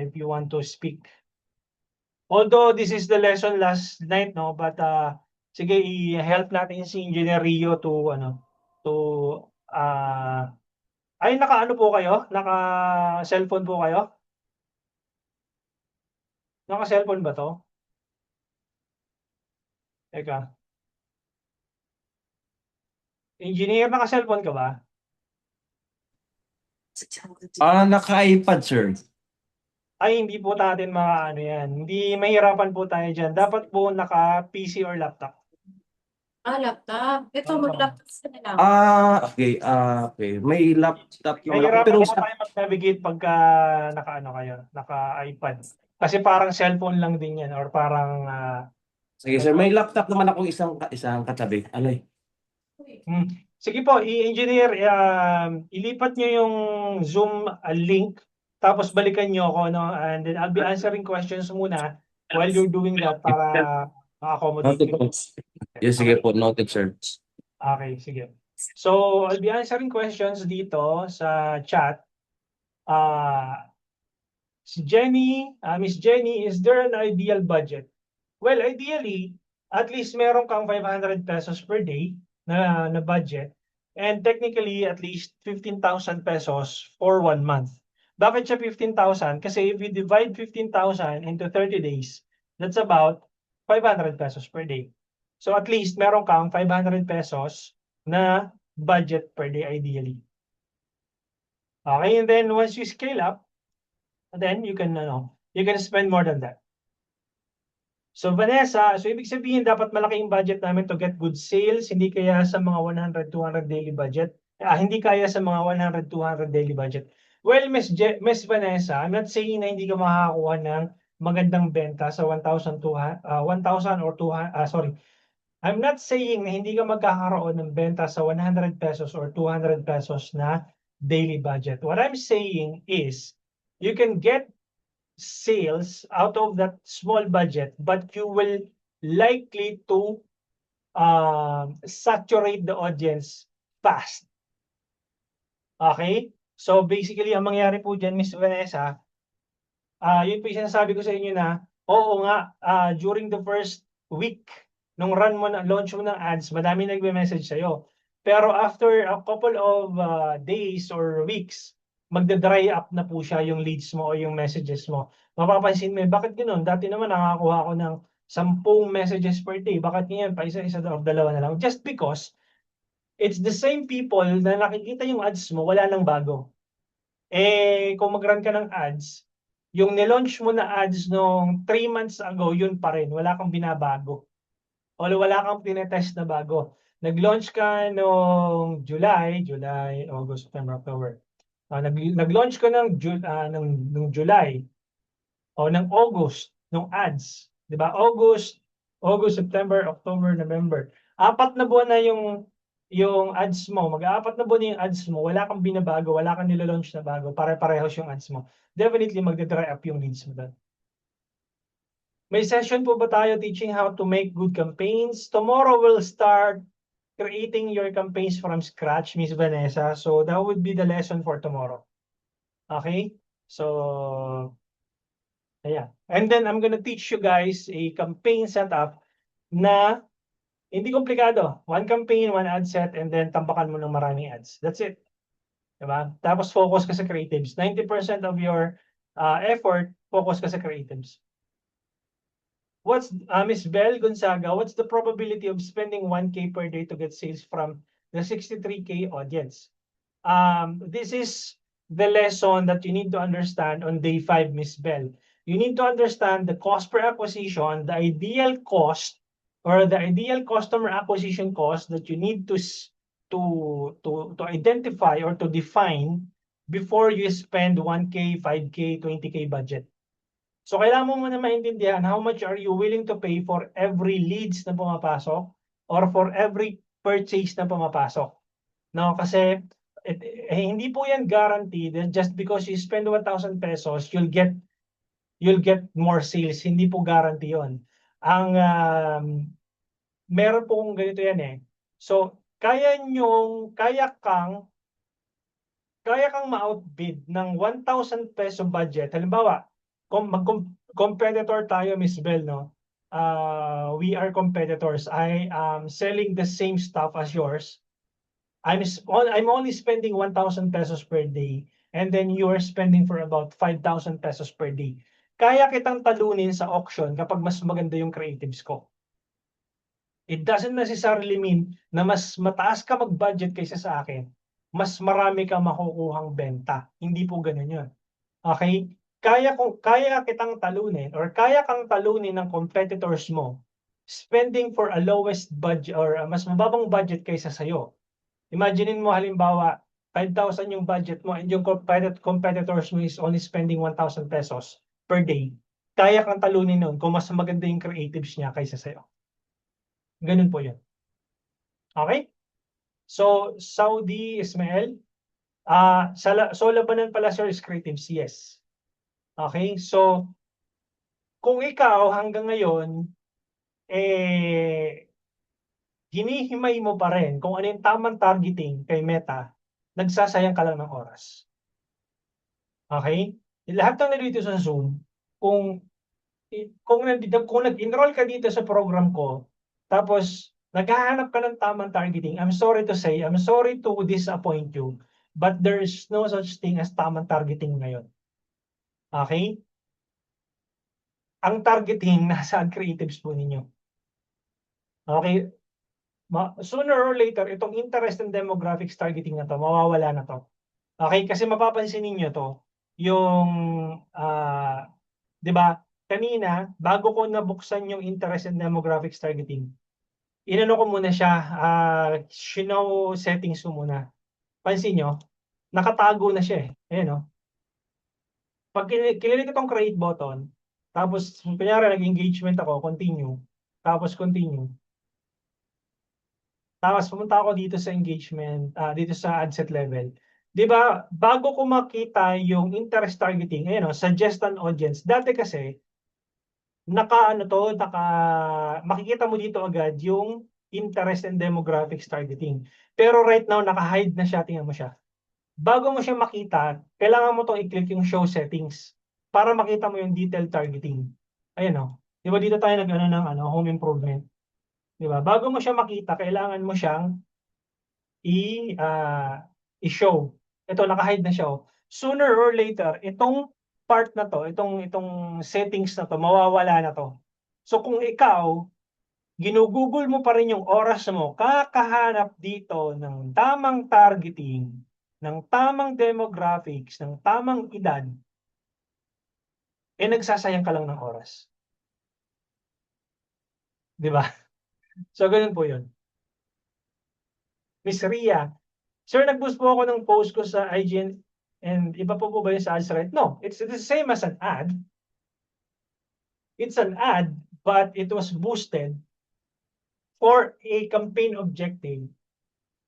if you want to speak. Although this is the lesson last night, no, but sige, i-help natin si Engineer Rio to to ay naka-ano po kayo? Naka-cellphone po kayo? Naka-cellphone ba 'to? Teka. Engineer, naka-cellphone ka ba? Naka-iPad, sir. Ay, hindi po natin makaano yan. Hindi, mahirapan po tayo dyan. Dapat po naka-PC or laptop. Laptop. Ito, Oo. mag-laptop sa nila. Okay. Okay. May laptop naman ako. Mahirapan Pero po tayo mag-navigate pagka naka-ano kayo, naka-iPad. Kasi parang cellphone lang din yan or parang sige, sir. May laptop naman ako isang katabi. Ano eh? Sige po, i-engineer, ilipat nyo yung Zoom link, tapos balikan nyo ako, no? And then I'll be answering questions muna while you're doing that para ma-accommodate Noted you. po. Yes, sige po. Noted, sir. Okay, sige. So, I'll be answering questions dito sa chat. Si Jenny, Miss Jenny, is there an ideal budget? Well, ideally, at least meron kang 500 pesos per day na budget. And technically, at least 15,000 pesos for 1 month. Bakit siya 15,000? Kasi if you divide 15,000 into 30 days, that's about 500 pesos per day. So at least meron kang 500 pesos na budget per day ideally. Okay, and then once you scale up, then you can spend more than that. So Vanessa, so ibig sabihin dapat malaki yung budget namin to get good sales, hindi kaya sa mga 100, 200 daily budget. Hindi kaya sa mga 100, 200 daily budget. Well, Miss Vanessa, I'm not saying na hindi ka makakakuha ng magandang benta sa 1,000 or 200, sorry. I'm not saying na hindi ka magkakaroon ng benta sa 100 pesos or 200 pesos na daily budget. What I'm saying is you can get sales out of that small budget, but you will likely to saturate the audience fast. Okay? So basically, ang mangyari po dyan, Miss Vanessa, yun po yung sinasabi ko sa inyo na, oo nga, during the first week, nung launch mo ng ads, madami nagme-message sa'yo. Pero after a couple of days or weeks, magda-dry up na po siya yung leads mo o yung messages mo. Mapapansin mo, bakit ganoon? Dati naman nakakuha ako ng 10 messages per day. Bakit ngayon pa isa-isa o dalawa na lang? Just because it's the same people na nakikita yung ads mo, wala nang bago. Kung mag-run ka ng ads, yung nilaunch mo na ads nung 3 months ago, yun pa rin. Wala kang binabago. O wala kang tinetest na bago. Nag-launch ka nung July, August, September, October. Nag-launch ka ng July o ng August, nung ads. Di ba? August, September, October, November. 4 na buwan na yung ads mo. Mag-4 na buwan na yung ads mo. Wala kang binabago, wala kang nilalaunch na bago. Pare-parehos yung ads mo. Definitely magda-dry up yung leads mo doon. May session po ba tayo teaching how to make good campaigns? Tomorrow we'll start creating your campaigns from scratch, Miss Vanessa. So that would be the lesson for tomorrow. Okay? So, ayan. And then I'm gonna teach you guys a campaign setup na hindi komplikado. One campaign, one ad set, and then tambakan mo ng maraming ads. That's it. Diba? Tapos focus ka sa creatives. 90% of your effort, focus ka sa creatives. What's Miss Belle Gonzaga, what's the probability of spending 1K per day to get sales from the 63K audience? This is the lesson that you need to understand on day 5, Miss Belle. You need to understand the cost per acquisition, the ideal cost or the ideal customer acquisition cost that you need to to identify or to define before you spend 1K, 5K, 20K budget. So kailangan mo muna maintindihan how much are you willing to pay for every leads na pumapasok or for every purchase na pumapasok. No, kasi hindi po yan guaranteed that just because you spend 1,000 pesos, you'll get more sales. Hindi po guarantee yon. Ang meron pong ganito yan eh. So, kaya kang ma-outbid ng 1,000 peso budget. Halimbawa, kung competitor tayo, Miss Bell, no? We are competitors. I am selling the same stuff as yours. I'm only spending 1,000 pesos per day, and then you are spending for about 5,000 pesos per day. Kaya kitang talunin sa auction kapag mas maganda yung creatives ko. It doesn't necessarily mean na mas mataas ka mag-budget kaysa sa akin, mas marami ka makukuhang benta. Hindi po ganun yun. Okay? Kaya kitang talunin or kaya kang talunin ng competitors mo spending for a lowest budget or mas mababang budget kaysa sa'yo. Imaginein mo halimbawa, 5,000 yung budget mo and yung competitors mo is only spending 1,000 pesos per day. Kaya kang talunin nun kung mas maganda yung creatives niya kaysa sa'yo. Ganun po yun. Okay? So, Saudi, Ismael, so labanan pala sir is creatives, yes. Okay? So, kung ikaw hanggang ngayon, hinihimay mo pa rin kung ano yung tamang targeting kay Meta, nagsasayang ka lang ng oras. Okay? Lahat ng nandito sa Zoom, kung nag-enroll ka dito sa program ko, tapos naghahanap ka ng tamang targeting, I'm sorry to say, I'm sorry to disappoint you, but there is no such thing as tamang targeting ngayon. Okay? Ang targeting nasa creatives po ninyo. Okay? Sooner or later, itong interest and demographics targeting na to, mawawala na to. Okay? Kasi mapapansin ninyo to, yung, di ba, kanina, bago ko nabuksan yung interest and demographics targeting, inano ko muna siya, show settings ko muna. Pansin nyo, nakatago na siya eh. Ayan o. Pag kinilig ko itong create button, tapos, kunyari, nag-engagement ako, continue, tapos continue. Tapos, pumunta ako dito sa engagement, dito sa ad set level. Di ba, bago ko makita yung interest targeting, ayan o, suggest an audience. Dati kasi, makikita mo dito agad yung interest and demographics targeting. Pero right now, naka-hide na siya. Tingnan mo siya. Bago mo siya makita, kailangan mo itong i-click yung show settings para makita mo yung detailed targeting. Ayan o. Di ba dito tayo ng home improvement? Di ba? Bago mo siya makita, kailangan mo siyang i-show. Ito, naka-hide na siya. Sooner or later, itong part na to, itong settings na to, mawawala na to. So kung ikaw, ginugugol mo pa rin yung oras mo, kakahanap dito ng tamang targeting, ng tamang demographics, ng tamang edad, nagsasayang ka lang ng oras. Di ba? So ganun po yun. Miss Ria, sir, nag-boost po ako ng post ko sa IGN and iba po ba yun sa ads right? No, it's the same as an ad. It's an ad, but it was boosted for a campaign objective,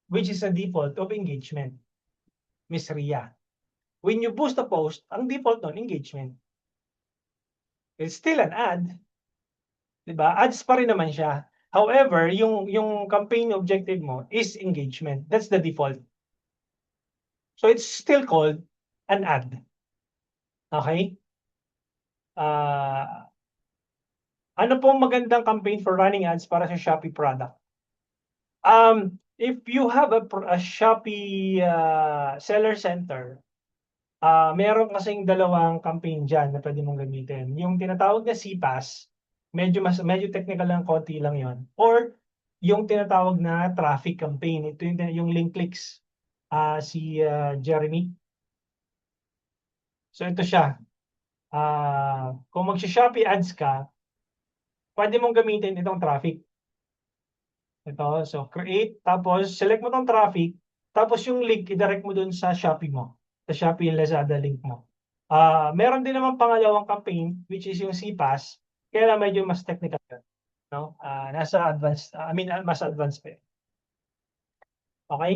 which is a default of engagement. Miss Ria, when you boost a post, ang default nun, engagement. It's still an ad. Diba? Ads pa rin naman siya. However, yung campaign objective mo is engagement. That's the default. So it's still called an ad. Okay? Ano pong magandang campaign for running ads para sa Shopee product? If you have a Shopee seller center, meron kasing dalawang campaign dyan na pwede mong gamitin. Yung tinatawag na CPAS, medyo technical lang, konti lang yon. Or yung tinatawag na traffic campaign. Ito yung link clicks. Si Jeremy. So ito siya. Kung mag-Shopee ads ka, pwede mong gamitin itong traffic. Ito, so create, tapos select mo tong traffic, tapos yung link i-direct mo dun sa Shopee mo, sa Shopee and Lazada link mo. Meron din naman pangalawang campaign which is yung CPAS, kaya lang medyo mas technical yun, no? Nasa advanced, mas advanced pa yun. Okay?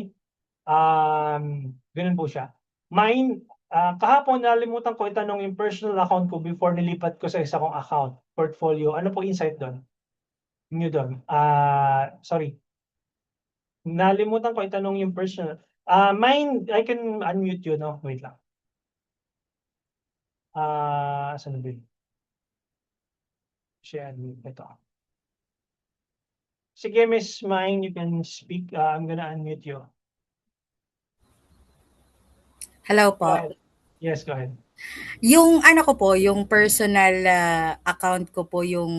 Ganun po siya. Mine, kahapon nalimutan ko itanong yung personal account ko before nilipat ko sa isa kong account, portfolio. Ano po insight doon? Nyo doon? Sorry. Nalimutan ko itanong yung personal. Mine, I can unmute you, no? Wait lang. Saan ba yun? Share unmute. Ito. Sige, Miss Mine, you can speak. I'm gonna unmute you. Hello Go po. ahead. Yes, go ahead. Yung ano ko po, yung personal account ko po yung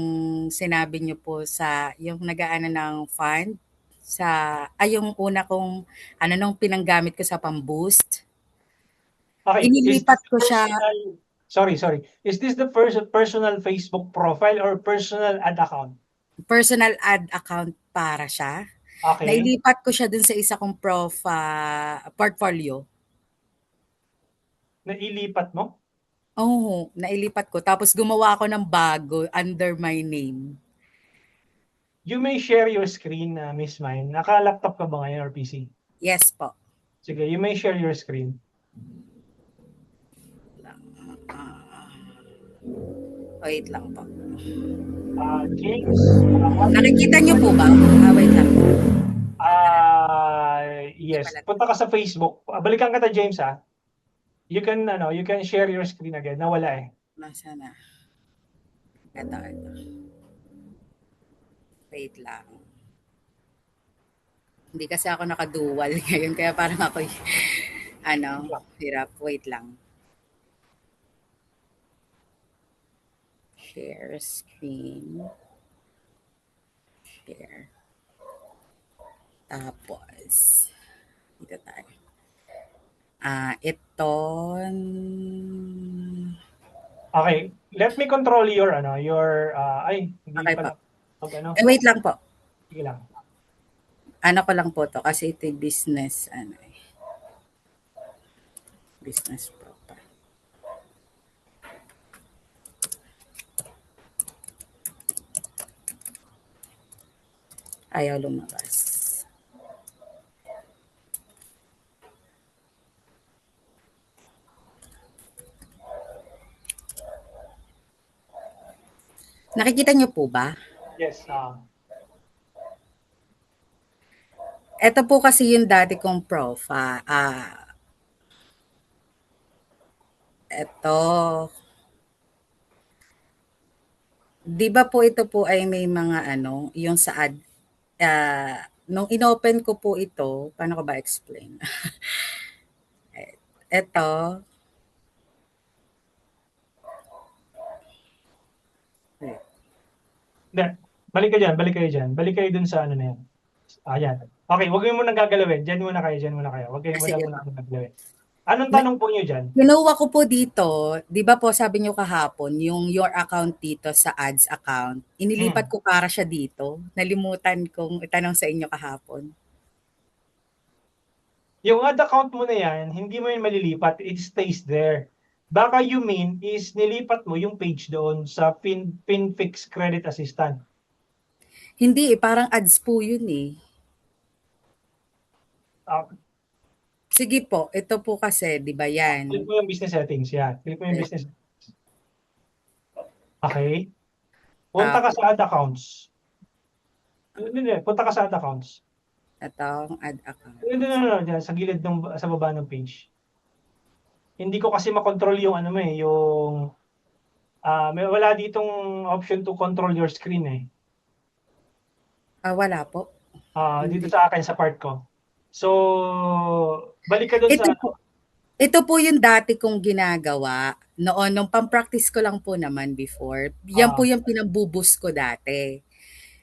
sinabi niyo po sa yung nag-aano ng fund yung una kong nung pinanggamit ko sa pang-boost. Okay, is this Inilipat the ko siya personal, sorry. Is this the personal Facebook profile or personal ad account? personal ad account para siya. Okay. Nailipat ko siya dun sa isa kong portfolio. Nailipat mo? Oo, nailipat ko. Tapos gumawa ako ng bago under my name. You may share your screen, Miss Mine. Naka-laptop ka ba ngayon or PC? Yes po. Sige, you may share your screen. Wait lang po. James, Nakikita niyo po ba? Wait lang. yes. Punta ka sa Facebook. Balikan kita, James, ha. You can share your screen again. Nawala eh. Nasaan na? Ito. Wait lang. Hindi kasi ako nakadual ngayon, kaya parang ako, hirap. Wait lang. Share screen. Share. Tapos, dito tayo. Ito. Okay, let me control your hindi Okay pala. po. Okay, Wait lang po. sige lang. Ano ko lang po to kasi ito yung business, business profile. Ayaw lumabas. Nakikita niyo po ba? Yes. Ito po kasi yung dati kong profile. Ito. Di ba po ito po ay may mga yung sa ad, nung inopen ko po ito, paano ko ba explain? Ito. Hindi. Balik kayo dyan. Balik kayo dun sa ano na yan. Ayan. Okay, huwag mo muna gagalawin. Diyan muna kayo. Huwag kayo Sige. muna gagalawin. Anong tanong po niyo dyan? Kinuha ko po dito, di ba po sabi niyo kahapon, yung your account dito sa ads account, inilipat ko para siya dito. Nalimutan kong itanong sa inyo kahapon. Yung ad account mo na yan, hindi mo yun malilipat. It stays there. Baka you mean is nilipat mo yung page doon sa PinFix Credit Assistant. Hindi parang ads po yun eh. Sige po, ito po kasi, di ba yan? Click mo yung business settings, yan. Click mo yung business settings. Okay. Punta ka sa ad accounts. Punta ka sa ad accounts. Itong ad account. No. Diyan, sa gilid sa baba ng page. Hindi ko kasi makontrol yung wala ditong option to control your screen eh. Wala po. Dito sa akin, sa part ko. So, balik ka doon sa... Ito po yung dati kong ginagawa noon, nung pang-practice ko lang po naman before. Yan po yung pinambubus ko dati.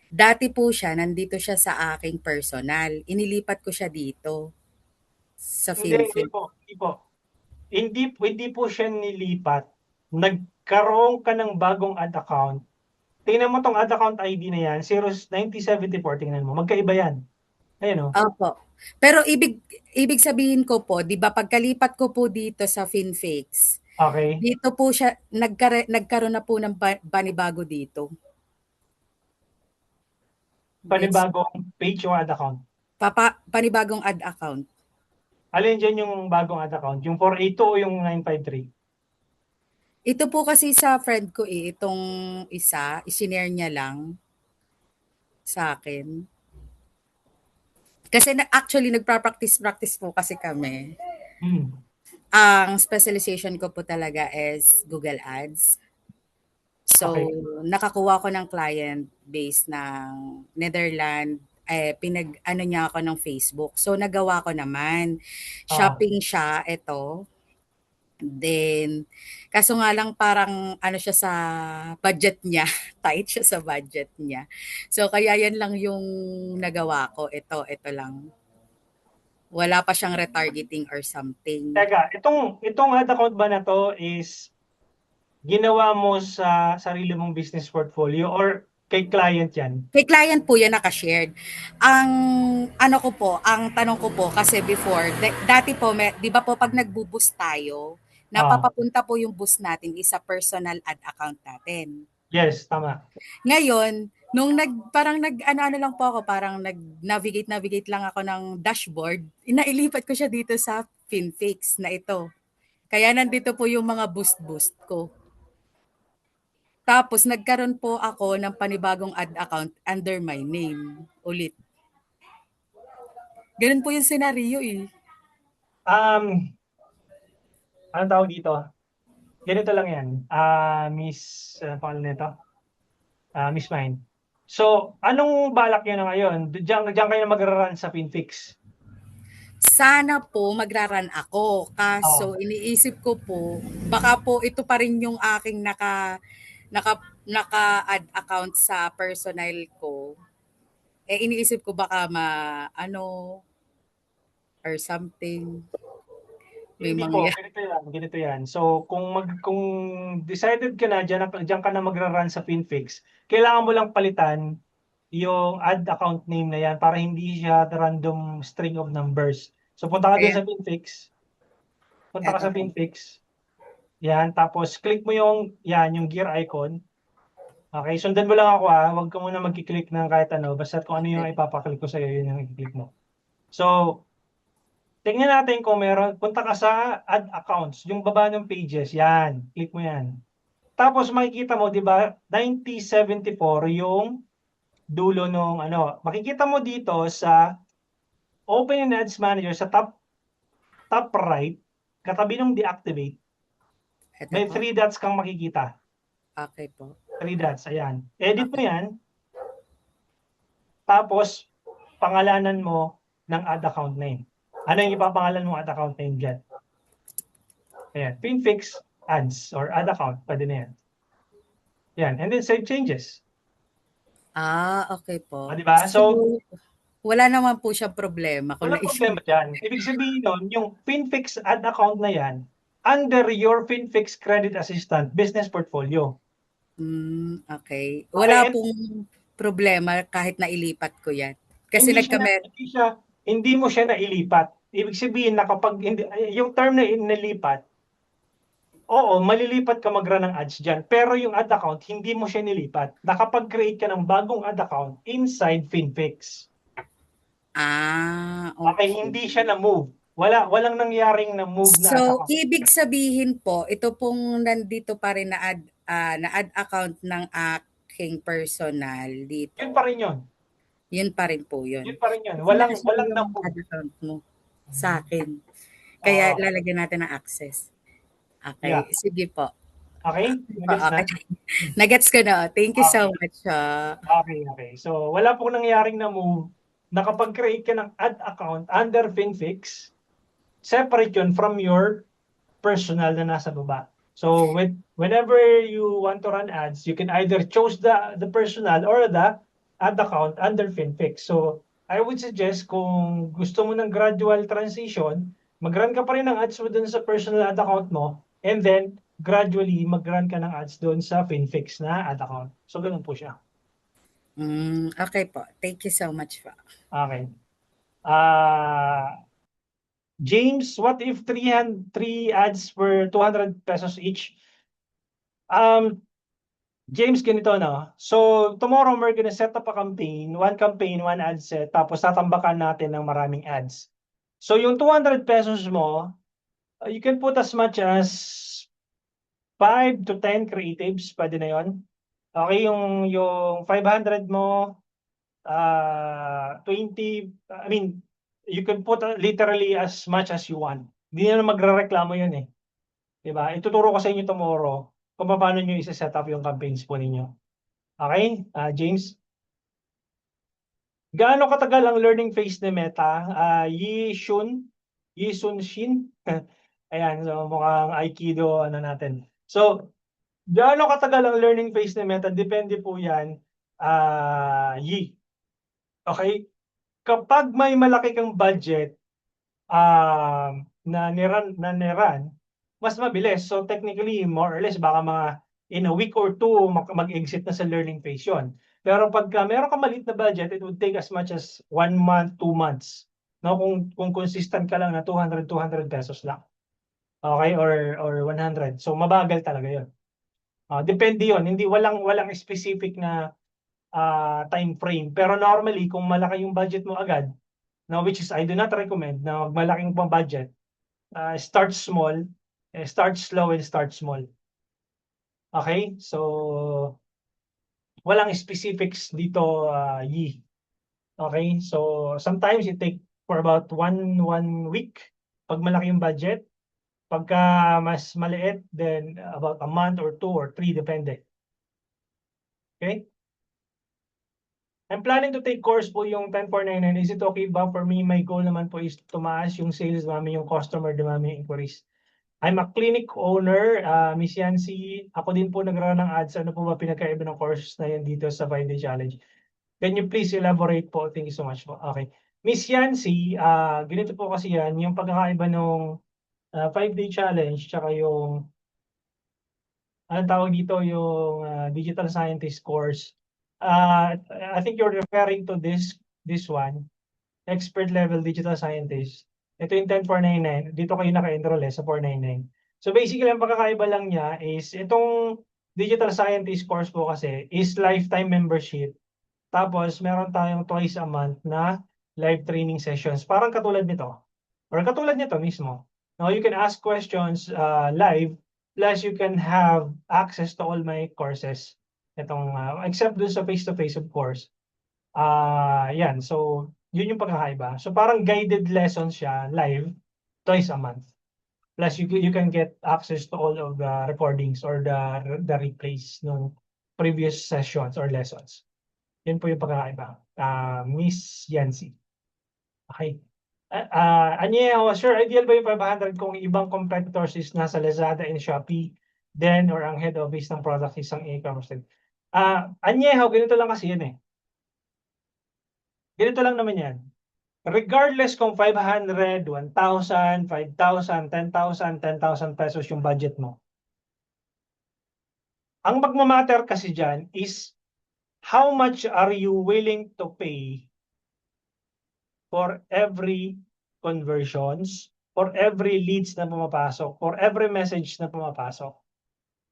Dati po siya, nandito siya sa aking personal. Inilipat ko siya dito. Sa Hindi po. Hindi po siya nilipat. Nagkaroon ka ng bagong ad account tingnan mo tong ad account ID na yan, 09074, tingnan mo, magkaiba yan. Ayan o. Opo. Pero ibig sabihin ko po, 'di ba pagkalipat ko po dito sa FinFix, Okay. dito po siya nagkaroon na po ng panibago dito. Panibagong page o ad account. Panibagong ad account. Alin dyan yung bagong ad account? Yung 482 o yung 953? Ito po kasi sa friend ko itong isa, isinare niya lang sa akin. Kasi actually nagpa-practice po kasi kami. Ang specialization ko po talaga is Google Ads. So, Okay. nakakuha ko ng client base ng Netherlands, pinag-ano niya ako ng Facebook. So, nagawa ko naman. Shopping siya, ito. Then, kaso nga lang parang ano siya sa budget niya. Tight siya sa budget niya. So, kaya yan lang yung nagawa ko. Ito lang. Wala pa siyang retargeting or something. Teka, itong ad account ba na to is ginawa mo sa sarili mong business portfolio or kay client yan? Kay client po yan naka-shared. Ang ano ko po, ang tanong ko po kasi before, dati po, 'di ba po pag nagbo-boost tayo, napapapunta po yung boost natin is sa personal ad account natin. Yes, tama. Ngayon, nung parang ano lang po ako, parang nag-navigate lang ako ng dashboard, inailipat ko siya dito sa FinFix na ito. Kaya nandito po yung mga boost ko. Tapos nagkaroon po ako ng panibagong ad account under my name ulit. Ganun po yung senaryo eh. Anong tawag dito? Ganito lang yan. Pangalan nito? Miss Mine. So, anong balak nyo na ngayon? Diyan kayo mag-run sa FinFix? Sana po magraran ako. Kaso iniisip ko po, baka po ito pa rin yung aking naka-add account sa personal ko. Iniisip ko baka or something. May Hindi po, mangyari. ganito yan. So, kung decided ka na, diyan ka na magra-run sa FinFix, kailangan mo lang palitan yung ad account name na yan para hindi siya random string of numbers. So, punta ka din sa FinFix. Punta ka sa FinFix. Yan, tapos click mo yung gear icon. Okay, sundan mo lang ako Huwag ka muna magkiklik ng kahit ano. Basta kung ano yung ipapaklik ko sa'yo, yun yung i-click mo. So, tingnan natin kung meron. Punta ka sa add accounts. Yung baba ng pages, yan. Click mo yan. Tapos makikita mo, di ba, 9074 yung dulo nung makikita mo dito sa Open in Ads Manager sa top right, katabi ng deactivate, may 3 dots kang makikita. Okay po. 3 dots, ayan. Edit mo yan. Tapos, pangalanan mo ng ad account name. Ano yung ipapangalan mong ad account name dyan? Ayan, FinFix ads or ad account, pwede na yan. Yan, and then save changes. Okay po. Diba? So, wala naman po siyang problema. Wala problema dyan. Ibig sabihin nun, yung FinFix ad account na yan, under your FinFix Credit Assistant business portfolio. Okay. Wala pong problema kahit nailipat ko yan. Kasi hindi mo siya nailipat. Ibig sabihin na kapag yung term na inilipat, oo, malilipat ka mag-run ng ads dyan. Pero yung ad account, hindi mo siya nilipat. Nakapag-create ka ng bagong ad account inside FinFix. Okay, hindi siya na-move. Walang nangyaring na-move na ad account. So, ibig sabihin po, ito pong nandito pa rin na ad account ng aking personal dito. Yun pa rin yun. Yun pa rin po yun. Yun pa rin yun. Walang na-move ad account mo sa akin. Kaya lalagyan natin ng access. Okay, yeah. Sige po. Okay? Nagets ko na. Thank you so much. Okay. So, wala pong nangyaring na-move. Nakapag-create ka ng ad account under FinFix, separate yun from your personal na nasa baba. So, whenever you want to run ads, you can either choose the personal or the ad account under FinFix. So, I would suggest kung gusto mo ng gradual transition, mag-run ka pa rin ng ads mo dun sa personal ad account mo, and then gradually mag-run ka ng ads doon sa FinFix na ad account. So, ganun po siya. Okay po. Thank you so much po. Okay. James, what if 3 ads for 200 pesos each? James, ganito no. So, tomorrow we're gonna set up a campaign, one ad set, tapos tatambakan natin ng maraming ads. So, yung 200 pesos mo, you can put as much as 5 to 10 creatives, pwede na yon. Okay, yung 500 mo, 20, I mean, you can put literally as much as you want. Hindi na magrereklamo yun eh. Diba? Ituturo ko sa inyo tomorrow kung paano nyo isa-set up yung campaigns po ninyo. Okay, James? Gaano katagal ang learning phase ni Meta? Yi Sun Shin. Ayan, so mukhang Aikido ano natin. So, gaano katagal ang learning phase ni Meta? Depende po yan, Yi. Okay? Kapag may malaki kang budget na niran, mas mabilis. So technically, more or less, baka mga in a week or two, mag-exit na sa learning phase yun. Pero pagka meron ka maliit na budget, it would take as much as 1 month, 2 months. No, kung consistent ka lang na 200 pesos lang. Okay, or 100. So mabagal talaga 'yon. Depende 'yon, hindi walang specific na time frame. Pero normally kung malaki yung budget mo agad, no, which is I do not recommend na malaking pang budget, start small, start slow and start small. Okay? So walang specifics dito, Yi. Okay? So sometimes it take for about one week pag malaki yung budget. Pagka mas maliit, then about a month or 2 or 3, depende. Okay? I'm planning to take course po yung 10499. Is it okay ba for me? My goal naman po is tumaas yung sales, dumami yung customer, dumami yung inquiries. I'm a clinic owner, Miss Yancy. Ako din po nagrun ng ads. Ano po ba pinagkaiba ng course na yan dito sa 5-day challenge? Can you please elaborate po? Thank you so much po. Okay. Miss Yancy, ganito po kasi yan, yung pagkakaiba ng 5-day challenge, tsaka yung, anong tawag dito, yung digital scientist course. I think you're referring to this one, expert level digital scientist. Ito yung 10499. Dito kayo naka-enroll sa 499. So basically, ang pagkakaiba lang niya is itong digital scientist course po kasi is lifetime membership. Tapos meron tayong twice a month na live training sessions. Parang katulad nito. Or katulad nito mismo. Now you can ask questions live, plus you can have access to all my courses. Itong except dun sa face-to-face of course. Yan. So yun yung pagkakaiba. So parang guided lessons siya live twice a month. Plus you can get access to all of the recordings or the replays ng previous sessions or lessons. Yun po yung pagkakaiba. Miss Yancy. Okay. Anyeho, sure, ideal ba yung 500 kung ibang competitors is nasa Lazada and Shopee, then or ang head office ng product isang e-commerce? Anyeho, ganito lang kasi yun eh. Ganito lang naman yan. Regardless kung 500, 1,000, 5,000, 10,000, 10,000 pesos yung budget mo. Ang magmamatter kasi dyan is how much are you willing to pay for every conversions, for every leads na pumapasok, for every message na pumapasok.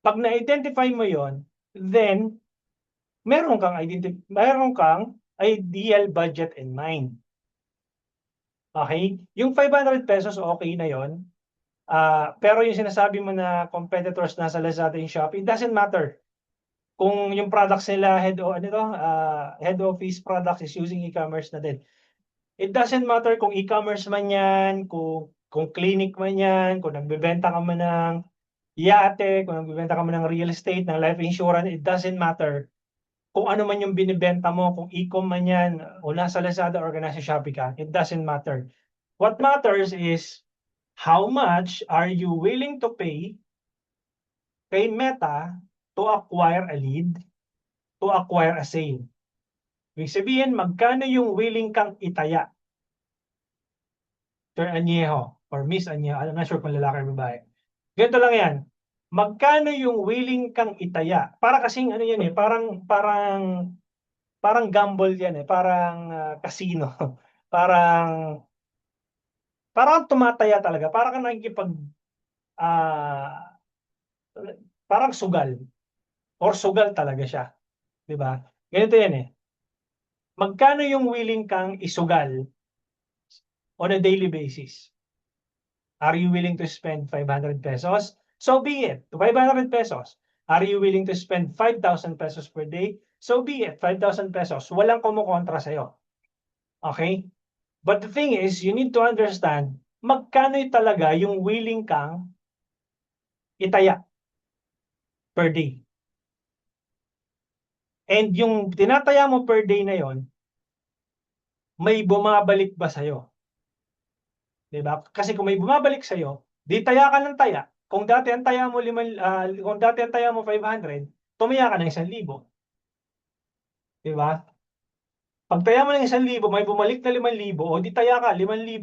Pag na-identify mo yon, then meron kang ideal budget in mind. Okay? Yung 500 pesos, okay na yon. Pero yung sinasabi mo na competitors nasa Lazada and Shopee, it doesn't matter. Kung yung products nila, head office products is using e-commerce na din. It doesn't matter kung e-commerce man yan, kung clinic man yan, kung nagbebenta ka man ng yate, kung nagbebenta ka man ng real estate, ng life insurance, it doesn't matter. Kung ano man yung binibenta mo, kung e-com man yan, o nasa Lazada or nasa Shopee ka, it doesn't matter. What matters is how much are you willing to pay kay Meta to acquire a lead, to acquire a sale. Ibig sabihin, magkano yung willing kang itaya? Sir Anyeho or Miss Anyeho, I'm not sure kung lalaki o babae. Ganito lang yan. magkano yung willing kang itaya? Para kasing ano yan eh, parang gamble yan eh, parang casino. Parang parang tumataya talaga, parang kang nakikipag ah, parang sugal or sugal talaga siya, 'di ba? Ganito yan eh. Magkano yung willing kang isugal on a daily basis? Are you willing to spend 500 pesos? So be it. 500 pesos. Are you willing to spend 5,000 pesos per day? So be it. 5,000 pesos. Walang kumukontra sa'yo. Okay? But the thing is, you need to understand, magkano talaga yung willing kang itaya per day. And yung tinataya mo per day na yon, may bumabalik ba sa'yo? Diba? Kasi kung may bumabalik sa'yo, di taya ka ng taya. Kung dati ang taya mo 500, tumaya ka ng 1,000. Diba? Pag taya mo ng 1,000, may bumalik na 5,000, o di taya ka 5,000.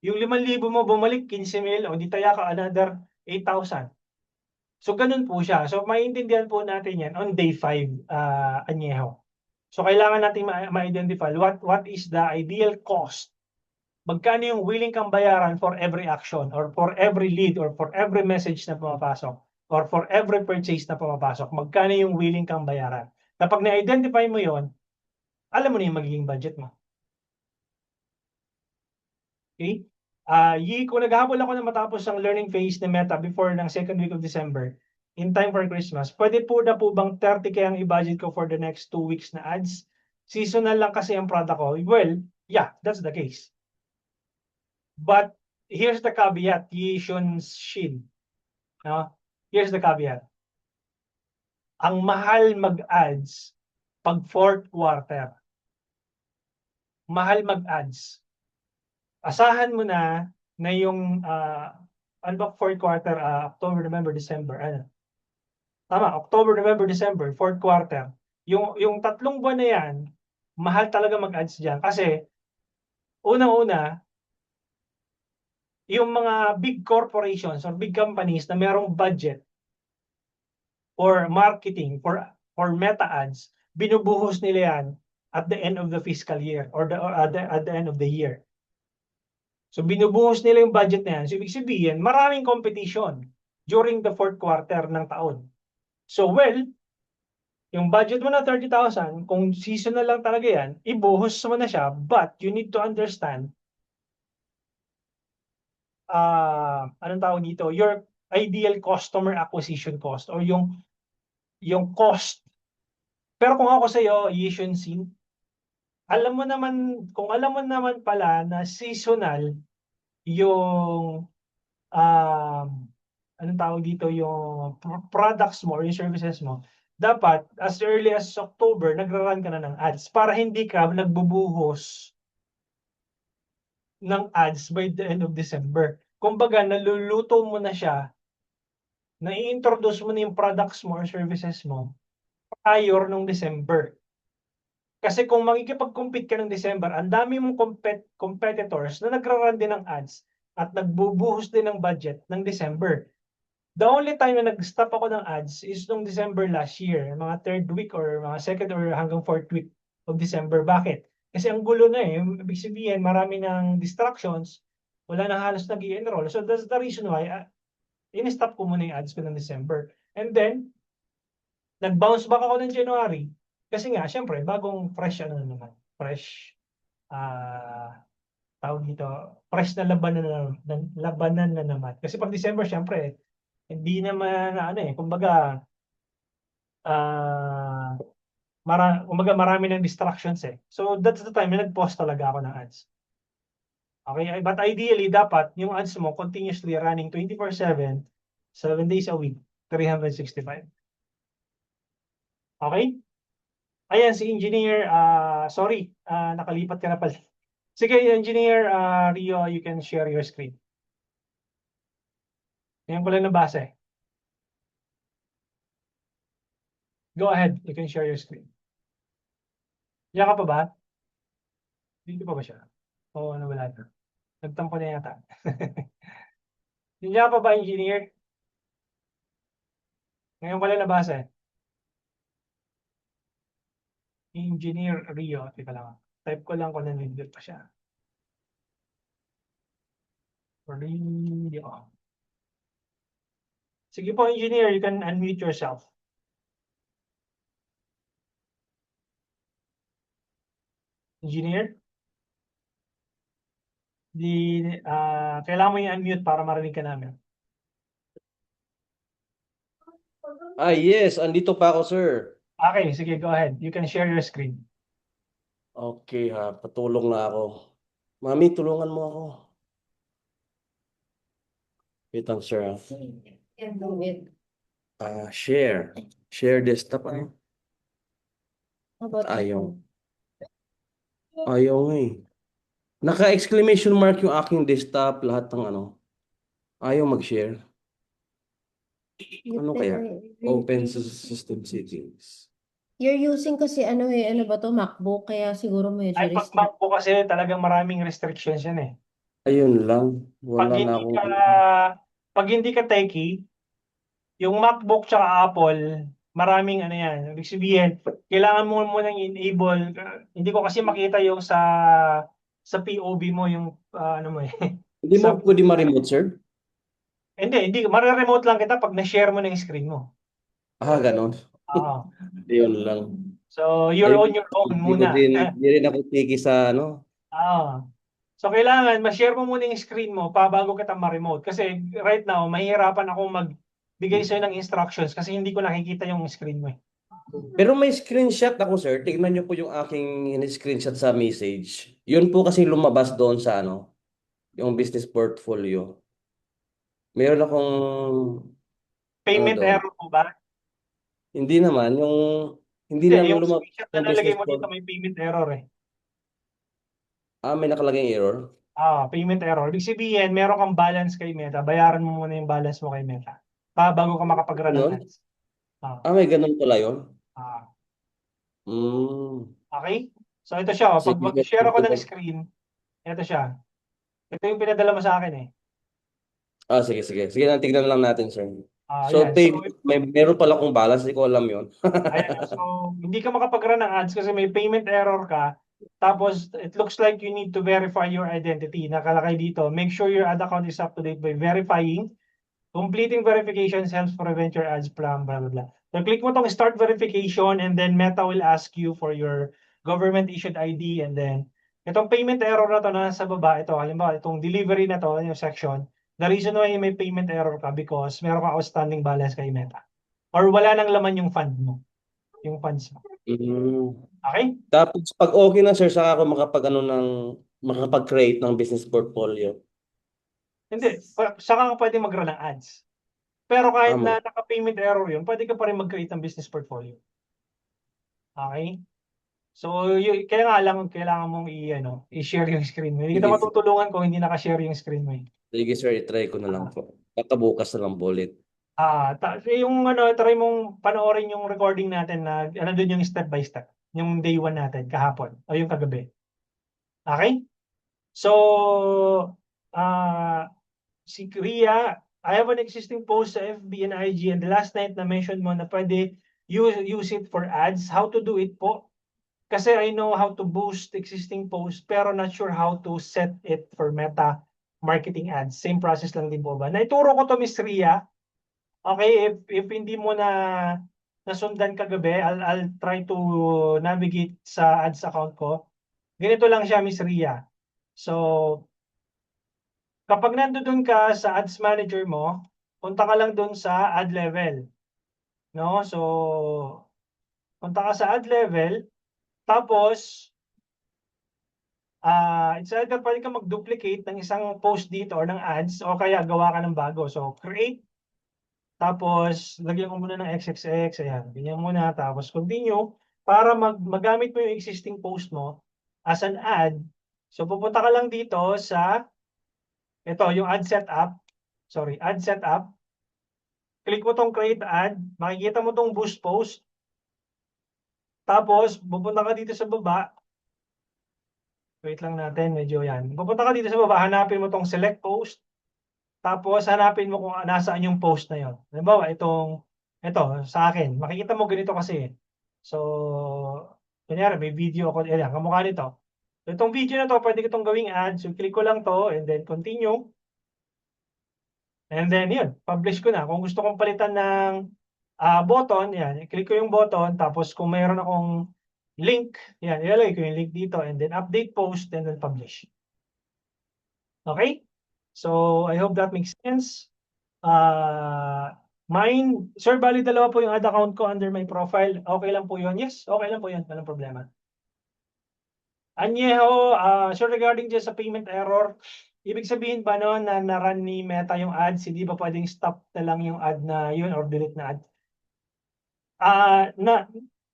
Yung 5,000 mo bumalik 15,000, o di taya ka another 8,000. So ganun po siya. So maintindihan po natin yan on day 5, Anyeho. So kailangan natin ma-identify what is the ideal cost. Magkano yung willing kang bayaran for every action or for every lead or for every message na pumapasok or for every purchase na pumapasok. Magkano yung willing kang bayaran. Kapag na-identify mo yon, alam mo na yung magiging budget mo. Okay? Kung naghahabol ako na matapos ang learning phase ni Meta before ng second week of December, in time for Christmas, pwede po na po bang 30K ang i-budget ko for the next 2 weeks na ads? Seasonal lang kasi ang product ko. Well, yeah, that's the case. But here's the caveat, Yishun Shin. No? Here's the caveat. Ang mahal mag-ads pag fourth quarter. Mahal mag-ads. Asahan mo na yung ano ba fourth quarter, October, November, December. Ano? Tama, October, November, December, fourth quarter. Yung 3 buwan na yan, mahal talaga mag-ads diyan kasi unang-una, yung mga big corporations or big companies na merong budget or marketing for meta ads, binubuhos nila yan at the end of the fiscal year or at the end of the year. So binubuhos nila yung budget na yan. So ibig sabihin, maraming competition during the fourth quarter ng taon. So well, yung budget mo na 30,000, kung seasonal lang talaga yan, ibuhos mo na siya, but you need to understand anong tawag dito, your ideal customer acquisition cost or yung cost. Pero kung ako sa iyo, Yishun Sin, kung alam mo naman pala na seasonal yung anong tawag dito, yung products mo or yung services mo, dapat as early as October, nagra-run ka na ng ads para hindi ka nagbubuhos ng ads by the end of December. Kumbaga, naluluto mo na siya, na-introduce mo na yung products mo or services mo prior nung December. Kasi kung makikipag-compete ka ng December, ang dami mong competitors na nagra-run din ng ads at nagbubuhos din ng budget ng December. The only time na nag-stop ako ng ads is nung December last year, mga 3rd week or mga 2nd or hanggang 4th week of December. Bakit? Kasi ang gulo na eh. Ibig sabihin, marami ng distractions, wala na halos nag-i-enroll. So that's the reason why in-stop ko muna yung ads ko ng December. And then, nag-bounce back ako ng January. Kasi nga, syempre, bagong fresh ano na naman. Fresh, tawag dito, fresh na labanan na naman. Kasi pag December, syempre, hindi naman, kumbaga, marami ng distractions eh. So, that's the time na nag-pause talaga ako ng ads. Okay, but ideally, dapat yung ads mo continuously running 24/7, 7 days a week, 365. Okay? Ayan, si Engineer, sorry, nakalipat ka na pala. Sige, Engineer Rio, you can share your screen. Yan ko lang nabasa eh. Go ahead, you can share your screen. Yan ka pa ba? Dito pa ba siya? Oo, wala na. Nagtampo na yata. Yan pa ba, Engineer? Ngayon ko lang nabasa eh. Engineer Rio. Teka lang. Type ko lang kung nanindot pa siya. Rio. Sige po, engineer, you can unmute yourself. Engineer? Kailangan mo i-unmute para marinig ka namin. Yes, andito pa ako, sir. Okay, sige, go ahead. You can share your screen. Okay ha, patulong na ako. Mami, tulungan mo ako. Wait lang, sir. Yan, David. Share. Share desktop, ano? How about Ayaw. Ayaw nga eh. Naka-exclamation mark yung aking desktop, lahat ng ano. Ayaw mag-share. Ano kaya? Open system settings. You're using kasi ano ba to, MacBook, kaya siguro medyo Ay, pag restrict. Mac po kasi talagang maraming restrictions yan eh. Ayun lang. Pag Wala na hindi akong... ka, pag hindi ka techie, yung MacBook tsaka Apple, maraming ano yan. Ibig sabihin, kailangan mo munang enable. Hindi ko kasi makita yung sa POV mo, yung ano mo eh. Hindi mo Sa, pwede ma-remote, sir? hindi. Mare-remote lang kita pag na-share mo na yung screen mo. Ganon. Oo. Ayun lang. So, you're Ayun, on your own hindi ko muna. din, hindi rin ako tiki sa ano. So, kailangan ma-share mo muna yung screen mo pa bago kita ma-remote. Kasi right now, mahihirapan ako magbigay sa'yo ng instructions kasi hindi ko nakikita yung screen mo eh. Pero may screenshot ako, sir. Tignan niyo po yung aking screenshot sa message. Yun po kasi lumabas doon sa ano, yung business portfolio. Meron akong ano Payment doon. error po ba? Hindi naman, hindi Hindi, lang yung lumabas screenshot na yung nalagay business mo dito port. may payment error eh. May nakalagay error. Payment error. Ibig sabihin, meron kang balance kay Meta. Bayaran mo muna yung balance mo kay Meta. Bago ka makapag-run ng Ganun? ads. Ah, May ganun pala yun. ah. Hmm. Okay? So, ito siya. Pag Sige, mag-share ako ng screen, ito siya. Ito yung pinadala mo sa akin eh. sige, sige. Sige, tignan lang natin, sir. So, Yan. So, meron pala akong balance, hindi ko alam yun. ayan. So, hindi ka makapag-run ng ads kasi may payment error ka. Tapos, it looks like you need to verify your identity. Nakalagay dito, make sure your ad account is up to date by verifying. Completing verifications helps prevent your ads from blah, blah, blah. So, click mo tong start verification and then Meta will ask you for your government issued ID and then itong payment error na to na nasa baba, ito, halimbawa, itong delivery na to, yung section, the reason why may payment error ka because meron ka outstanding balance kay Meta. Or wala nang laman yung fund mo. Yung funds mo. Okay? Tapos, pag okay na, sir, saka ako makapag-create ng business portfolio. Hindi. Saka ka pwede mag-run ng ads. Pero kahit Amo. na naka-payment error yun, pwede ka pa rin mag-create ng business portfolio. Okay? So, kaya nga lang, kailangan mong i-share yung screen mo. Hindi kita Sige. matutulungan kung hindi naka-share yung screen mo. Sige, sir, i-try ko na lang po. Kakabukas na lang po ulit. Yung try mong panoorin yung recording natin na doon yung step by step. Yung day 1 natin, kahapon. O yung kagabi. Okay? So, si Ria, I have an existing post sa FB and IG and the last night na mention mo na pwede use it for ads. How to do it po? Kasi I know how to boost existing post pero not sure how to set it for Meta marketing ads. Same process lang din po ba? Naituro ko to Miss Ria. Okay, if hindi mo na nasundan kagabi, I'll try to navigate sa ads account ko. Ganito lang siya Miss Ria. So, kapag nandoon ka sa ads manager mo, punta ka lang doon sa ad level. No? So, punta ka sa ad level, tapos, it's either pwede ka mag-duplicate ng isang post dito or ng ads o kaya gawa ka ng bago. So, create, tapos lagyan ko muna ng XXX, ayan, ganyan muna, tapos continue, para magamit mo yung existing post mo as an ad. So, pupunta ka lang dito sa ito, yung ad setup. Sorry, ad setup. Click mo tong create ad. Makikita mo tong boost post. Tapos, pupunta ka dito sa baba. Wait lang natin, medyo yan. Pupunta ka dito sa baba, hanapin mo tong select post. Tapos, hanapin mo kung nasaan yung post na yon. Halimbawa, Ito, sa akin, makikita mo ganito kasi. So, kunyari, may video ako, ayan, kamukha nito. Itong video na to, pwede ko itong gawing ad. So, click ko lang to and then continue. And then, yun, publish ko na. Kung gusto kong palitan ng button, yan, click ko yung button. Tapos, kung mayroon akong link, yan, ilalagay ko yung link dito and then update post and then publish. Okay? So, I hope that makes sense. Mine, sir, bali dalawa po yung ad account ko under my profile. Okay lang po yun? Yes, okay lang po yun. Walang problema. Anyeho, so regarding dyan sa payment error, ibig sabihin ba no na na-run ni Meta yung ads, hindi ba pwedeng stop na lang yung ad na yun or delete na ad?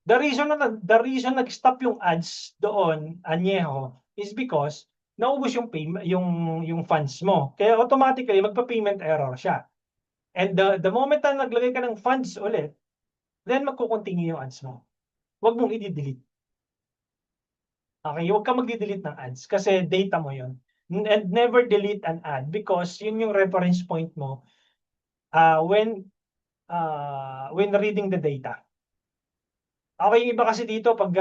The reason nag-stop yung ads doon, Anyeho, is because naubos yung yung funds mo. Kaya automatically magpa-payment error siya. And the moment na naglagay ka ng funds ulit, then magko-continue yung ads mo. Huwag mong i-delete. Okay, huwag ka mag-delete ng ads kasi data mo yun. And never delete an ad because yun yung reference point mo when reading the data. Okay, yung iba kasi dito pag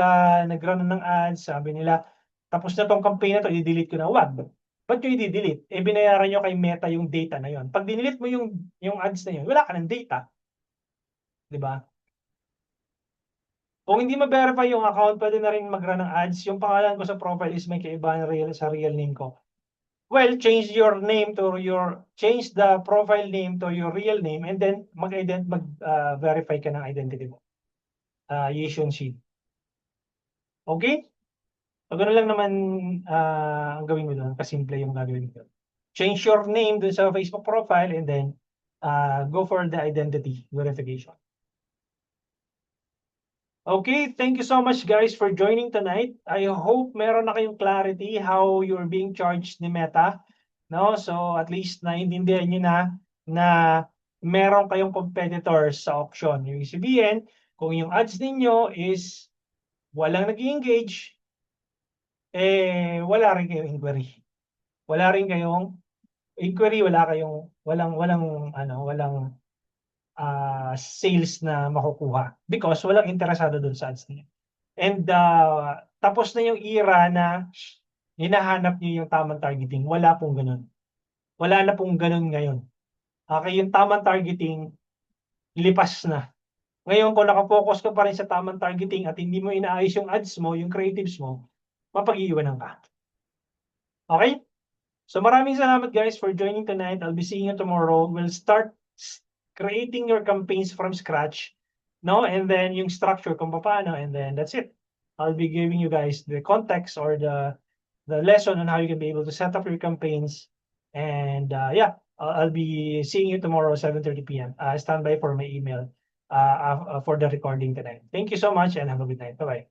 nag-run ng ads, sabi nila, tapos na tong campaign na to, i-delete ko na. Wag. Ba't nyo i-delete? Eh, binayaran nyo kay Meta yung data na yun. Pag dinelete mo yung ads na yun, wala ka ng data. Di ba? Kung hindi ma-verify yung account, pwede na rin mag-run ng ads. Yung pangalan ko sa profile is may kaibahan sa real name ko. Well, change the profile name to your real name and then mag-verify ka ng identity mo. Yishun Sheet. Okay? So, gano'n lang naman ang gawin mo doon. Kasimple yung gagawin mo doon. Change your name doon sa Facebook profile and then go for the identity verification. Okay, thank you so much guys for joining tonight. I hope meron na kayong clarity how you're being charged ni Meta. No? So at least naiintindihan niyo na meron kayong competitors sa auction. Yung sabihin, kung yung ads ninyo is walang nag-engage, wala rin kayong inquiry. Wala rin kayong inquiry, walang sales na makukuha because walang interesado dun sa ads niya. And tapos na yung era na hinahanap niyo yung tamang targeting. Wala pong ganun. Wala na pong ganun ngayon. Okay, yung tamang targeting, lipas na. Ngayon, kung nakafocus ka pa rin sa tamang targeting at hindi mo inaayos yung ads mo, yung creatives mo, mapag-iiwanan ka. Okay? So maraming salamat guys for joining tonight. I'll be seeing you tomorrow. We'll start creating your campaigns from scratch, no? And then yung structure kung paano, and then that's it. I'll be giving you guys the context or the lesson on how you can be able to set up your campaigns. And yeah, I'll be seeing you tomorrow 7:30 p.m. Stand by for my email for the recording tonight. Thank you so much and have a good night. Bye-bye.